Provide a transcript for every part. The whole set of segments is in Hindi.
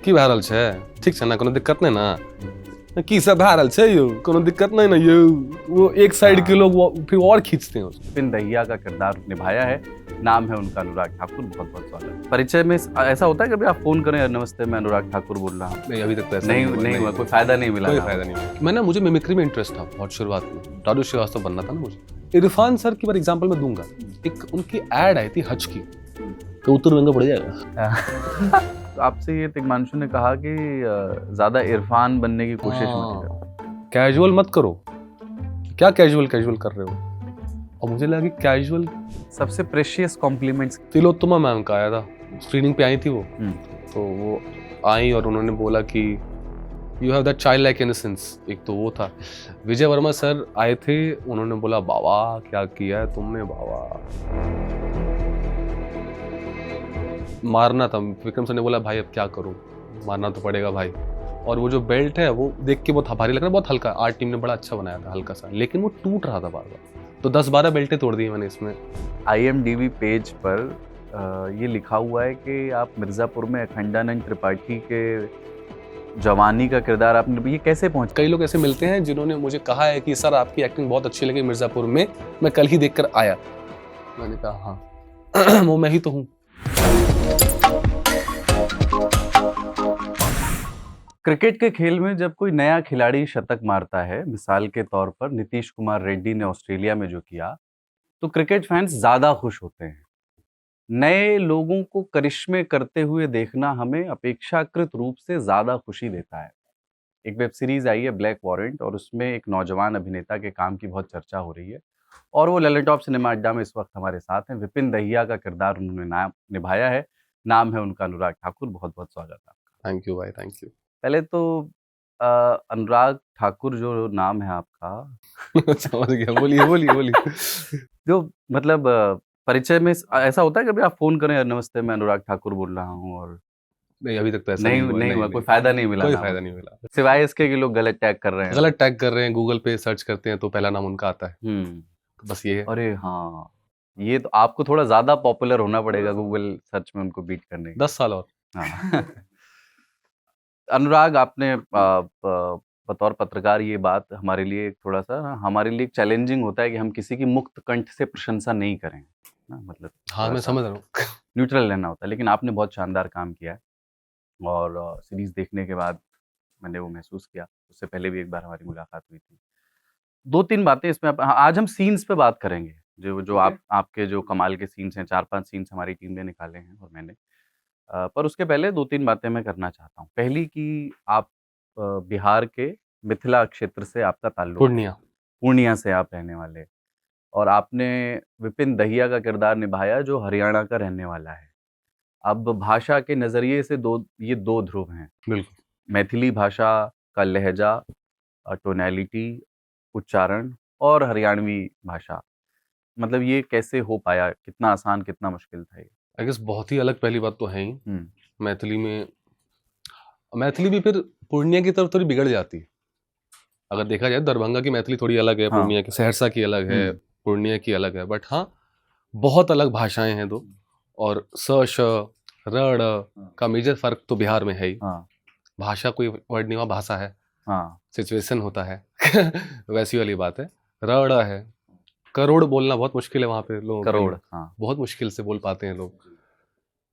की भए रहल छै? ठीक छै ना? कोनो दिक्कत नहीं ना? की सब भए रहल छै यो? कोनो दिक्कत नहीं ना यो? वो एक साइड के लोग फिर और खींचते हैं उसको। विपिन दहिया का किरदार निभाया है, नाम है उनका अनुराग ठाकुर। बहुत बहुत स्वागत। परिचय में ऐसा होता है कभी आप फोन करें, नमस्ते मैं अनुराग ठाकुर बोल रहा हूँ? नहीं, अभी तक तो ऐसा नहीं हुआ, कोई फायदा नहीं मिला? कोई फायदा नहीं मिला। मैं ना, मुझे मिमिक्री में इंटरेस्ट था बहुत शुरुआत में। राजू श्रीवास्तव बनना था ना मुझे। इरफान सर की बार एग्जांपल मैं दूंगा। एक उनकी एड आई थी हज की, तो उत्तर महंगा पड़ जाएगा। तो आपसे ये तिग्मांशु ने कहा कि ज्यादा इरफान बनने की कोशिश मत करो, कैजुअल मत करो। क्या कैजुअल कर रहे हो? और मुझे लगा कि कैजुअल सबसे प्रेशियस कॉम्प्लीमेंट्स। तिलोत्तमा मैम का आया था, स्क्रीनिंग पे आई थी वो। तो वो आई और उन्होंने बोला कि you have that child like innocence. एक तो वो था। विजय वर्मा सर आए थे, उन्होंने बोला बाबा क्या किया है तुमने बाबा। मारना था। विक्रम सर ने बोला भाई अब क्या करूं, मारना तो पड़ेगा भाई। और वो जो बेल्ट है वो देख के बहुत भारी लग रहा है, बहुत हल्का। आर्ट टीम ने बड़ा अच्छा बनाया था, हल्का सा, लेकिन वो टूट रहा था बार बार। तो 10-12 बेल्टें तोड़ दी मैंने इसमें। IMDb पेज पर ये लिखा हुआ है कि आप मिर्जापुर में अखंडानंद त्रिपाठी के जवानी का किरदार आपने, ये कैसे पहुंच? कई लोग ऐसे मिलते हैं जिन्होंने मुझे कहा है कि सर आपकी एक्टिंग बहुत अच्छी लगी मिर्जापुर में, मैं कल ही देखकर आया। मैंने कहा हाँ वो मैं ही तो हूँ। क्रिकेट के खेल में जब कोई नया खिलाड़ी शतक मारता है, मिसाल के तौर पर नीतीश कुमार रेड्डी ने ऑस्ट्रेलिया में जो किया, तो क्रिकेट फैंस ज्यादा खुश होते हैं। नए लोगों को करिश्मे करते हुए देखना हमें अपेक्षाकृत रूप से ज्यादा खुशी देता है। एक वेब सीरीज आई है ब्लैक वॉरेंट, और उसमें एक नौजवान अभिनेता के काम की बहुत चर्चा हो रही है, और वो ललिटॉप सिनेमा अड्डा में इस वक्त हमारे साथ हैं। विपिन दहिया का किरदार उन्होंने निभाया है, नाम है उनका अनुराग ठाकुर। बहुत बहुत स्वागत है आपका। थैंक यू भाई, थैंक यू। पहले तो अनुराग ठाकुर जो नाम है आपका समझ गया, बोलिए बोलिए बोलिए। जो मतलब परिचय में ऐसा होता है कभी आप फोन करें, नमस्ते मैं अनुराग ठाकुर बोल रहा हूँ, और नहीं, अभी तक तो ऐसा नहीं हुआ, कोई फायदा नहीं मिला? कोई फायदा नहीं मिला, सिवाय इसके कि लोग गलत टैग कर रहे हैं। गलत टैग कर रहे हैं, गूगल पे सर्च करते हैं तो पहला नाम उनका आता है। बस ये है। अरे हाँ, ये तो आपको थोड़ा ज्यादा पॉपुलर होना पड़ेगा गूगल सर्च में उनको बीट करने के। 10 साल और। हाँ। अनुराग, आपने बतौर पत्रकार, ये बात हमारे लिए थोड़ा सा, हमारे लिए चैलेंजिंग होता है कि हम किसी की मुक्त कंठ से प्रशंसा नहीं करें ना, मतलब हाँ मैं समझ रहा हूँ। न्यूट्रल रहना होता है। लेकिन आपने बहुत शानदार काम किया है, और सीरीज देखने के बाद मैंने वो महसूस किया। उससे पहले भी एक बार हमारी मुलाकात हुई थी। 2-3 बातें इसमें आज हम सीन्स पे बात करेंगे, जो आपके जो कमाल के सीन्स हैं। 4-5 सीन्स हमारी टीम ने निकाले हैं और मैंने, पर उसके पहले 2-3 बातें मैं करना चाहता हूँ। पहली कि आप बिहार के मिथिला क्षेत्र से आपका ताल्लुक है, पूर्णिया से आप रहने वाले, और आपने विपिन दहिया का किरदार निभाया जो हरियाणा का रहने वाला है। अब भाषा के नज़रिए से ये दो ध्रुव हैं। बिल्कुल। मैथिली भाषा का लहजा, टोनैलिटी, उच्चारण, और हरियाणवी भाषा, मतलब ये कैसे हो पाया? कितना आसान, कितना मुश्किल था ये? आई गेस बहुत ही अलग, पहली बात तो है ही। मैथिली भी फिर पूर्णिया की तरफ थोड़ी बिगड़ जाती है। अगर देखा जाए दरभंगा की मैथिली थोड़ी अलग है, पूर्णिया की, सहरसा की अलग है, पूर्णिया की अलग है, बट हाँ बहुत अलग भाषाएं हैं दो। और स श र ड़ का मेजर फर्क तो बिहार में है ही। भाषा कोई वर्ड नहीं हुआ, भाषा है, सिचुएशन होता है। वैसी वाली बात है। र ड़ है, करोड़ बोलना बहुत मुश्किल है वहाँ पे लोग, करोड़ बहुत मुश्किल से बोल पाते हैं लोग।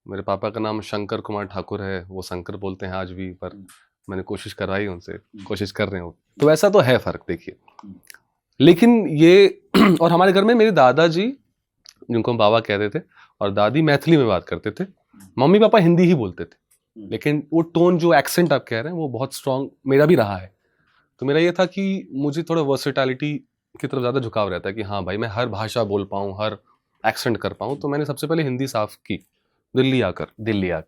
मेरे पापा का नाम शंकर कुमार ठाकुर है, वो शंकर बोलते हैं आज भी, पर मैंने कोशिश करवाई उनसे, कोशिश कर रहे हो, तो ऐसा तो है फर्क, देखिए। लेकिन ये और हमारे घर में मेरे दादाजी, जिनको हम बाबा कहते थे, और दादी मैथिली में बात करते थे। मम्मी पापा हिंदी ही बोलते थे, लेकिन वो टोन, जो एक्सेंट आप कह रहे हैं, वो बहुत स्ट्रांग मेरा भी रहा है। तो मेरा ये था कि मुझे थोड़ा वर्सेटैलिटी की तरफ ज़्यादा झुकाव रहता है कि हाँ भाई मैं हर भाषा बोल पाऊँ, हर एक्सेंट कर पाऊँ। तो मैंने सबसे पहले हिंदी साफ की दिल्ली आकर।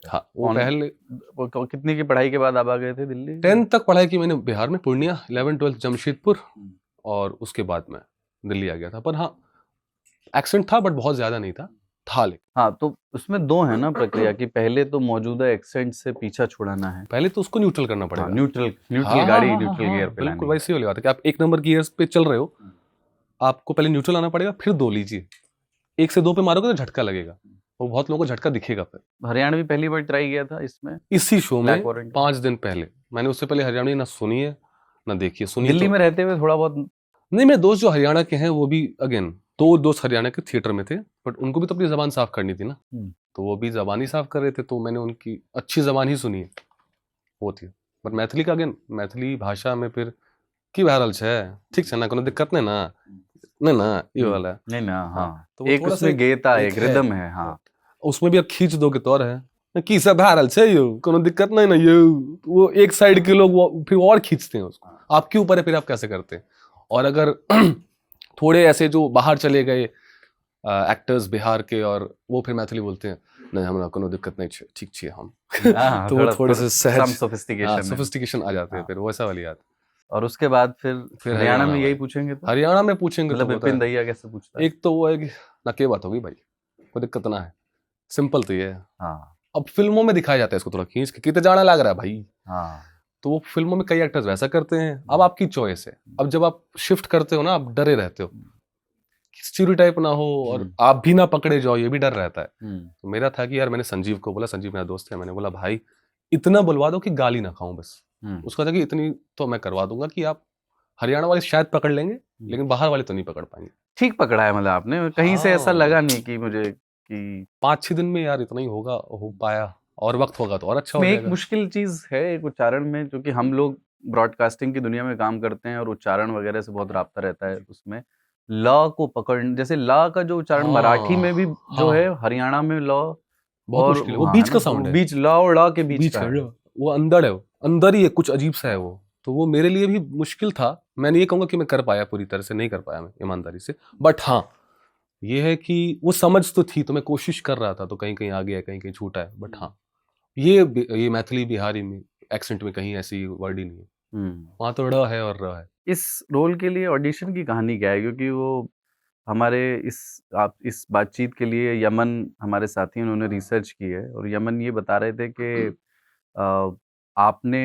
हाँ, वो पहले कितनी की पढ़ाई के बाद आप आ गए थे दिल्ली? 10th तक पढ़ाई की मैंने बिहार में, पूर्णिया, 11th-12th जमशेदपुर, और उसके बाद मैं दिल्ली आ गया था। पर हाँ एक्सेंट था, बट बहुत ज्यादा नहीं था लेकिन। हाँ, तो उसमें दो है ना प्रक्रिया कि पहले तो मौजूदा एक्सेंट से पीछा छुड़ाना है, पहले तो उसको न्यूट्रल करना पड़ेगा। न्यूट्रल गाड़ी न्यूट्रल गियर पे, बिल्कुल वैसी वाली बात है कि आप 1 नंबर गियर पे चल रहे हो, आपको पहले न्यूट्रल आना पड़ेगा, फिर 2 लीजिए। 1 से 2 पे मारोगे तो झटका लगेगा, वो बहुत लोगों को झटका दिखेगा फिर। हरियाणवी पहली बार ट्राई किया था इसमें इसी शो में ब्लैक वारंट 5 दिन पहले। मैंने उससे पहले हरियाणवी ना सुनी है ना देखी है। सुनी दिल्ली तो में रहते हुए थोड़ा बहुत नहीं, मेरे दोस्त जो हरियाणा के हैं वो भी अगेन 2 दोस्त हरियाणा के थिएटर में थे, बट उनको भी तो अपनी ज़बान साफ करनी थी ना, तो वो भी ज़बान ही साफ कर रहे थे, तो मैंने उनकी अच्छी ज़बान ही सुनी है, वो थी। बट मैथिली का अगेन मैथिली भाषा में फिर की भए रहल छै, ठीक छै ना, कोनो दिक्कत नहीं ना, नहीं ना, ये वाला। नहीं ना, हाँ तो वो एक थोड़ा सा उसमें गेता एक है, रिदम है, हाँ उसमें भी अब खींच दोगे तो और है की सब भए रहल छै यो, कोनो दिक्कत नहीं ना यो, वो एक साइड के लोग फिर और खींचते हैं उसको, आपके ऊपर है फिर आप कैसे करते हैं। और अगर थोड़े ऐसे जो बाहर चले गए एक्टर्स बिहार के, और वो फिर मैथिली बोलते हैं, नहीं हमरा कोनो दिक्कत नहीं छै, ठीक छियै हम हाँ, तो वो थोड़े से some सहज sophistication है। सोफिस्टिकेशन आ जाते हैं, हाँ। फिर वैसा वाली याद। और उसके बाद फिर हरियाणा में यही वाले। पूछेंगे तो हरियाणा में पूछेंगे तो मतलब होता विपिन है, दैया कैसे पूछता है? एक तो वो है कि ना के बात होगी भाई, कोई दिक्कत ना है, सिंपल तो ये है। हाँ अब फिल्मों में दिखाया जाता है इसको थोड़ा खींच के, कितने जाना लग रहा है भाई, हाँ तो वो फिल्मों में कई एक्टर्स वैसा करते हैं। अब आपकी चॉइस है, अब जब आप शिफ्ट करते हो ना, आप डरे रहते हो स्टीरियोटाइप ना हो और आप भी ना पकड़े जाओ, ये भी डर रहता है। तो मेरा था कि यार, मैंने संजीव को बोला, संजीव मेरा दोस्त है, मैंने बोला भाई इतना बुलवा दो कि गाली ना खाऊं बस। उसका था कि इतनी तो मैं करवा दूंगा कि आप हरियाणा वाले शायद पकड़ लेंगे, लेकिन बाहर वाले तो नहीं पकड़ पाएंगे। ठीक पकड़ा है, मतलब आपने कहीं से ऐसा हाँ। लगा नहीं कि मुझे कि 5-6 दिन में यार इतना ही होगा, हो पाया, और वक्त होगा तो और अच्छा हो इसमें एक जाएगा। मुश्किल चीज है एक उच्चारण में, क्योंकि हम लोग ब्रॉडकास्टिंग की दुनिया में काम करते हैं और उच्चारण वगैरह से बहुत राब्ता रहता है उसमें। ल को पकड़, जैसे ल का जो उच्चारण मराठी में भी जो हाँ, है, हरियाणा में ल बहुत और मुश्किल है, वो हाँ, बीच है का ना, तो साउंड है, बीच ल और ड़ के बीच बीच का का है। वो अंदर है, वो अंदर ही है, कुछ अजीब सा है वो। तो वो मेरे लिए भी मुश्किल था। मैंने ये कहूंगा कि मैं कर पाया, पूरी तरह से नहीं कर पाया मैं ईमानदारी से, बट हाँ ये है कि वो समझ तो थी, तो मैं कोशिश कर रहा था, तो कहीं कहीं आ गया, कहीं कहीं छूटा है, बट हाँ ये मैथिली बिहारी में एक्सेंट में कहीं ऐसी वर्ड ही नहीं है, वहाँ तो ड़ है और र है। इस रोल के लिए ऑडिशन की कहानी क्या है? क्योंकि वो हमारे आप इस बातचीत के लिए यमन हमारे साथी, उन्होंने रिसर्च की है और यमन ये बता रहे थे कि आपने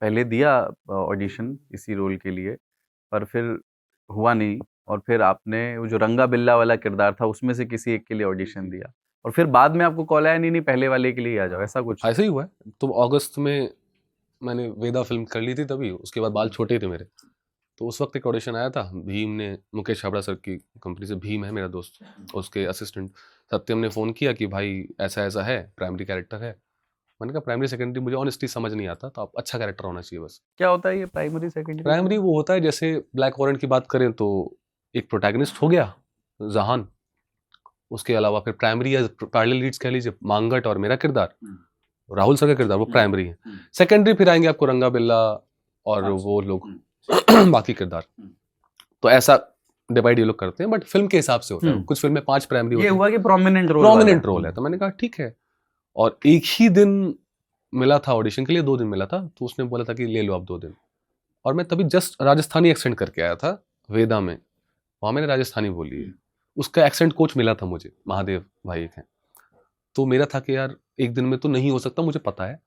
पहले दिया ऑडिशन इसी रोल के लिए, पर फिर हुआ नहीं, और फिर आपने वो जो रंगा बिल्ला वाला किरदार था उसमें से किसी एक के लिए ऑडिशन दिया, और फिर बाद में आपको कॉल आया, नहीं नहीं पहले वाले के लिए आ जाओ, ऐसा कुछ? ऐसा ही हुआ है। तो अगस्त में मैंने वेदा फिल्म कर ली थी तभी, उसके बाद बाल छोटे थे मेरे, तो उस वक्त एक ऑडिशन आया था। भीम ने, मुकेश छाबड़ा सर की कंपनी से, भीम है मेरा दोस्त, उसके असिस्टेंट सत्यम ने फ़ोन किया कि भाई ऐसा ऐसा है, प्राइमरी कैरेक्टर है। मैंने कहा प्राइमरी सेकेंडरी मुझे ऑनेस्टली समझ नहीं आता, तो आप अच्छा कैरेक्टर होना चाहिए बस। क्या होता है ये प्राइमरी सेकेंडरी? प्राइमरी वो होता है, जैसे ब्लैक वॉरेंट की बात करें तो एक प्रोटैगनिस्ट हो गया जहान, उसके अलावा फिर प्राइमरी या पैरेलल लीड्स कह लीजिए, मांगट और मेरा किरदार, राहुल सर का किरदार, वो प्राइमरी है। सेकेंडरी फिर आएंगे आपको रंगा बिल्ला और वो लोग बाकी किरदार। तो ऐसा डिवाइड ये लोग करते हैं, बट फिल्म के हिसाब से होता है। कुछ फिल्म में 5 प्राइमरी ये होते हैं, हुआ कि प्रोमिनेंट रोल है, तो मैंने कहा ठीक है। और एक ही दिन मिला था ऑडिशन के लिए, 2 दिन मिला था, तो उसने बोला था कि ले लो आप 2 दिन। और मैं तभी जस्ट राजस्थानी एक्सेंट करके आया था वेदा में, वहाँ मैंने राजस्थानी बोली है। उसका एक्सेंट कोच मिला था मुझे, महादेव भाई एक हैं। तो मेरा था कि यार एक दिन में तो नहीं हो सकता, मुझे पता है।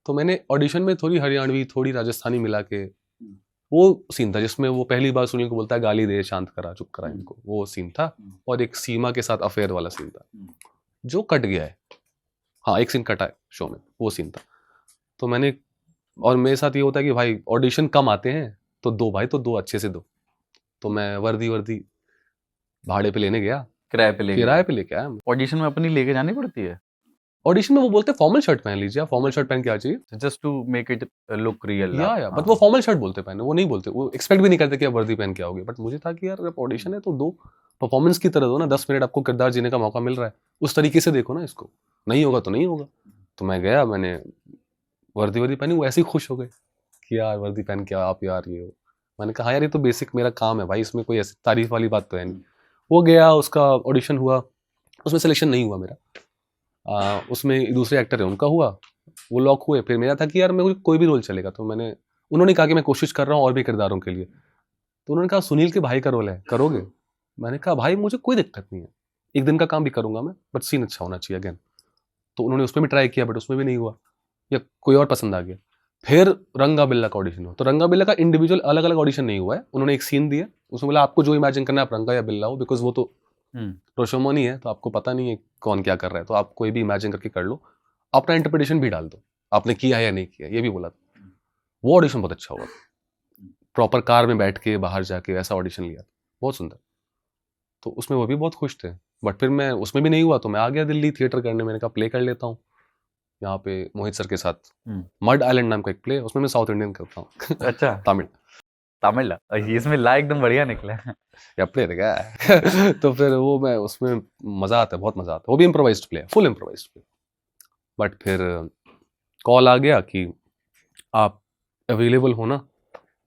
तो मैंने ऑडिशन में थोड़ी हरियाणवी थोड़ी राजस्थानी मिला के, वो सीन था जिसमें वो पहली बार सुनील को बोलता है गाली दे, शांत करा, चुप करा इनको, वो सीन था। और एक सीमा के साथ अफेयर वाला सीन था जो कट गया है। हाँ, एक सीन कटा है शो में, वो सीन था। तो मैंने, और मेरे साथ ये होता है कि भाई ऑडिशन कम आते हैं तो 2 भाई, तो 2 अच्छे से दो। तो मैं वर्दी भाड़े पे लेने गया, किराए पे लेके आया। ऑडिशन में अपनी लेके जानी पड़ती है? ऑडिशन में वो बोलते हैं फॉर्मल शर्ट पहन लीजिए, आप फॉर्मल शर्ट पहन के आ जाइए, just to make it look real. या बट वो फॉर्मल शर्ट बोलते पहने, वो नहीं बोलते, वो एक्सपेक्ट भी नहीं करते कि आप वर्दी पहन के आओगे। बट मुझे था कि यार जब ऑडिशन है तो दो, परफॉर्मेंस की तरह दो ना, 10 मिनट आपको किरदार जीने का मौका मिल रहा है, उस तरीके से देखो ना इसको, नहीं होगा तो नहीं होगा। तो मैं गया, मैंने वर्दी पहनी, वो ऐसे ही खुश हो गए कि यार वर्दी पहन के आप यार ये हो। मैंने कहा यार ये तो बेसिक मेरा काम है भाई, इसमें कोई ऐसी तारीफ वाली बात तो है नहीं। वो गया, उसका ऑडिशन हुआ, उसमें सिलेक्शन नहीं हुआ मेरा। उसमें दूसरे एक्टर है उनका हुआ, वो लॉक हुए। फिर मेरा था कि यार मुझे कोई भी रोल चलेगा, तो उन्होंने कहा कि मैं कोशिश कर रहा हूँ और भी किरदारों के लिए। तो उन्होंने कहा सुनील के भाई का रोल है, करोगे? मैंने कहा भाई मुझे कोई दिक्कत नहीं है, एक दिन का काम भी करूंगा मैं, बट सीन अच्छा होना चाहिए अगेन। तो उन्होंने उसमें भी ट्राई किया, बट उसमें भी नहीं हुआ, या कोई और पसंद आ गया। फिर रंगा बिल्ला का ऑडिशन हुआ, तो रंगा बिल्ला का इंडिविजुअल अलग अलग ऑडिशन नहीं हुआ है, उन्होंने एक सीन दिया, उसमें बोला आपको जो इमेजिन करना है आप रंगा या बिल्ला हो, बिकॉज वो तो प्रोशोमोनी है तो आपको पता नहीं है कौन क्या कर रहा है, तो आप कोई भी इमेजिन करके कर लो, अपना इंटरप्रिटेशन भी डाल दो, आपने किया है या नहीं किया, ये भी बोला था। वो ऑडिशन बहुत अच्छा हुआ, प्रॉपर कार में बैठ के बाहर जाके ऐसा ऑडिशन लिया था, बहुत सुंदर। तो उसमें वो भी बहुत खुश थे, बट फिर मैं उसमें भी नहीं हुआ तो मैं आ गया दिल्ली थिएटर करने। मैंने कहा प्ले कर लेता हूँ यहाँ पे मोहित सर के साथ, मड आइलैंड नाम का एक प्ले, उसमें मैं साउथ इंडियन करता हूँ। अच्छा, तमिल तमिल इसमें ला एकदम बढ़िया निकला है। या प्ले क्या है। तो फिर वो मैं उसमें मज़ा आता है, बहुत मज़ा आता है। वो भी इम्प्रोवाइज्ड प्ले है, फुल इम्प्रोवाइज्ड प्ले। बट फिर कॉल आ गया कि आप अवेलेबल हो ना,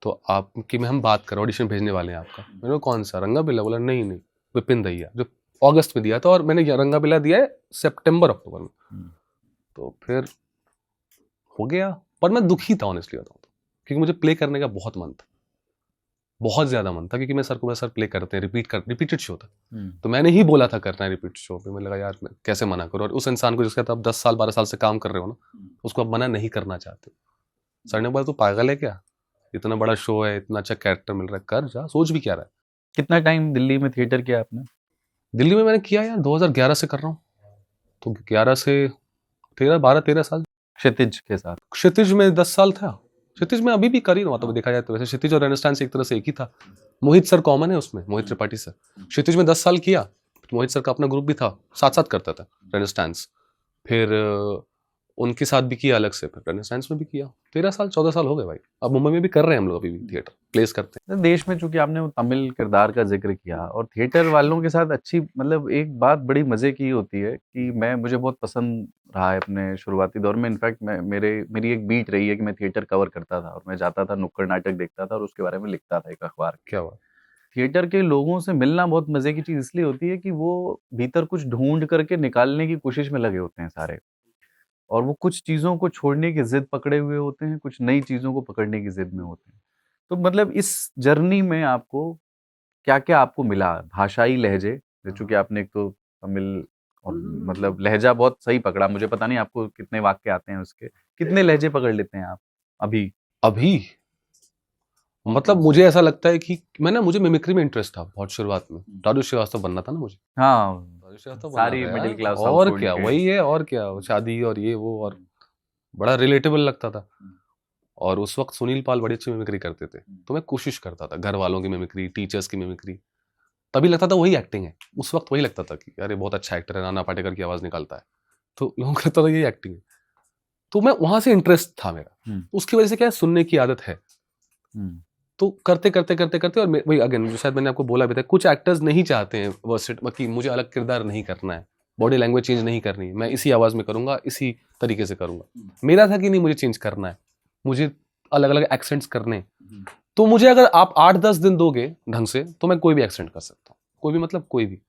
तो आपकी में हम बात करें, ऑडिशन भेजने वाले हैं आपका। मैंने कहा कौन सा, रंगा बिल्ला? बोला नहीं नहीं, विपिन दैया, जो अगस्त में दिया था, और मैंने रंगा बिल्ला दिया है सितंबर अक्टूबर में। तो फिर हो गया, पर मैं दुखी था ऑनेस्टली बताऊं तो, क्योंकि मुझे प्ले करने का बहुत मन था, बहुत ज्यादा मन था, क्योंकि मैं सर को सर प्ले करते हैं, रिपीटेड शो था, तो मैंने ही बोला था करना है रिपीट शो पे। मुझे लगा यार मैं कैसे मना करूं, और उस इंसान को जिसके साथ आप 10 साल 12 साल से काम कर रहे हो ना, उसको आप मना नहीं करना चाहते। सर ने बोला तू पागल है क्या, इतना बड़ा शो है, इतना अच्छा कैरेक्टर मिल रहा है, कर जा, सोच भी क्या रहा है। कितना टाइम दिल्ली में थिएटर किया आपने? दिल्ली में मैंने किया यार 2011 से कर रहा हूँ, तो 11 से 12-13 साल। क्षितिज के साथ? क्षितिज में 10 साल था। क्षितिज में अभी भी कर ही रहा हूँ, तो देखा जाए तो वैसे क्षितिज और रेनेसांस एक तरह से एक ही था। मोहित सर कॉमन है उसमें, मोहित त्रिपाठी सर। क्षितिज में 10 साल किया, मोहित सर का अपना ग्रुप भी था, साथ साथ करता था रेनेसांस। फिर उनके साथ भी किया अलग से, फिर रेनेसांस में भी किया। 13 साल 14 साल हो गए भाई। अब मुंबई में भी कर रहे हैं हम लोग, अभी भी थिएटर प्लेस करते हैं। देश में चूंकि आपने वो तमिल किरदार का जिक्र किया, और थिएटर वालों के साथ अच्छी, मतलब एक बात बड़ी मजे की होती है कि मुझे बहुत पसंद रहा है अपने शुरुआती दौर में। इनफैक्ट मेरी एक बीट रही है कि मैं थिएटर कवर करता था, और मैं जाता था, नुक्कड़ नाटक देखता था, और उसके बारे में लिखता था एक अखबार। क्या हुआ? थिएटर के लोगों से मिलना बहुत मजे की चीज इसलिए होती है कि वो भीतर कुछ ढूंढ करके निकालने की कोशिश में लगे होते हैं सारे, और वो कुछ चीज़ों को छोड़ने की ज़िद पकड़े हुए होते हैं, कुछ नई चीज़ों को पकड़ने की ज़िद में होते हैं। तो मतलब इस जर्नी में आपको क्या-क्या आपको मिला? भाषाई लहज़े, चूँकि आपने एक तो तमिल और मतलब लहज़ा बहुत सही पकड़ा, मुझे पता नहीं आपको कितने वाक्य आते हैं उसके, कितने लहज़े पकड़ लेते हैं आप अभी? अभी मतलब मुझे ऐसा लगता है कि मुझे मिमिक्री में इंटरेस्ट था बहुत शुरुआत में। राजू श्रीवास्तव बनना था ना मुझे। हाँ, राजू श्रीवास्तव बनना सारी था यार। मिडिल क्लास और हाउसहोल्ड क्या, के। वही है, और क्या, शादी और ये वो, और बड़ा रिलेटेबल लगता था। और उस वक्त सुनील पाल बड़ी अच्छी मिमिक्री करते थे, तो मैं कोशिश करता था, घर वालों की मिमिक्री, टीचर्स की मिमिक्री। तभी लगता था वही एक्टिंग है, उस वक्त वही लगता था कि अरे बहुत अच्छा एक्टर है, नाना पाटेकर की आवाज निकालता है, तो लोगों को लगता था यही एक्टिंग है। तो मैं वहां से इंटरेस्ट था मेरा, उसकी वजह से क्या है, सुनने की आदत है। तो करते करते करते करते, और वही अगेन शायद मैंने आपको बोला भी था, कुछ एक्टर्स नहीं चाहते हैं वर्सेट कि मुझे अलग किरदार नहीं करना है, बॉडी लैंग्वेज चेंज नहीं करनी है, मैं इसी आवाज में करूंगा, इसी तरीके से करूंगा। मेरा था कि नहीं, मुझे चेंज करना है, मुझे अलग अलग एक्सेंट्स करने हैं। तो मुझे अगर आप 8-10 दिन दोगे ढंग से, तो मैं कोई भी एक्सेंट कर सकता हूँ, कोई भी, मतलब कोई भी।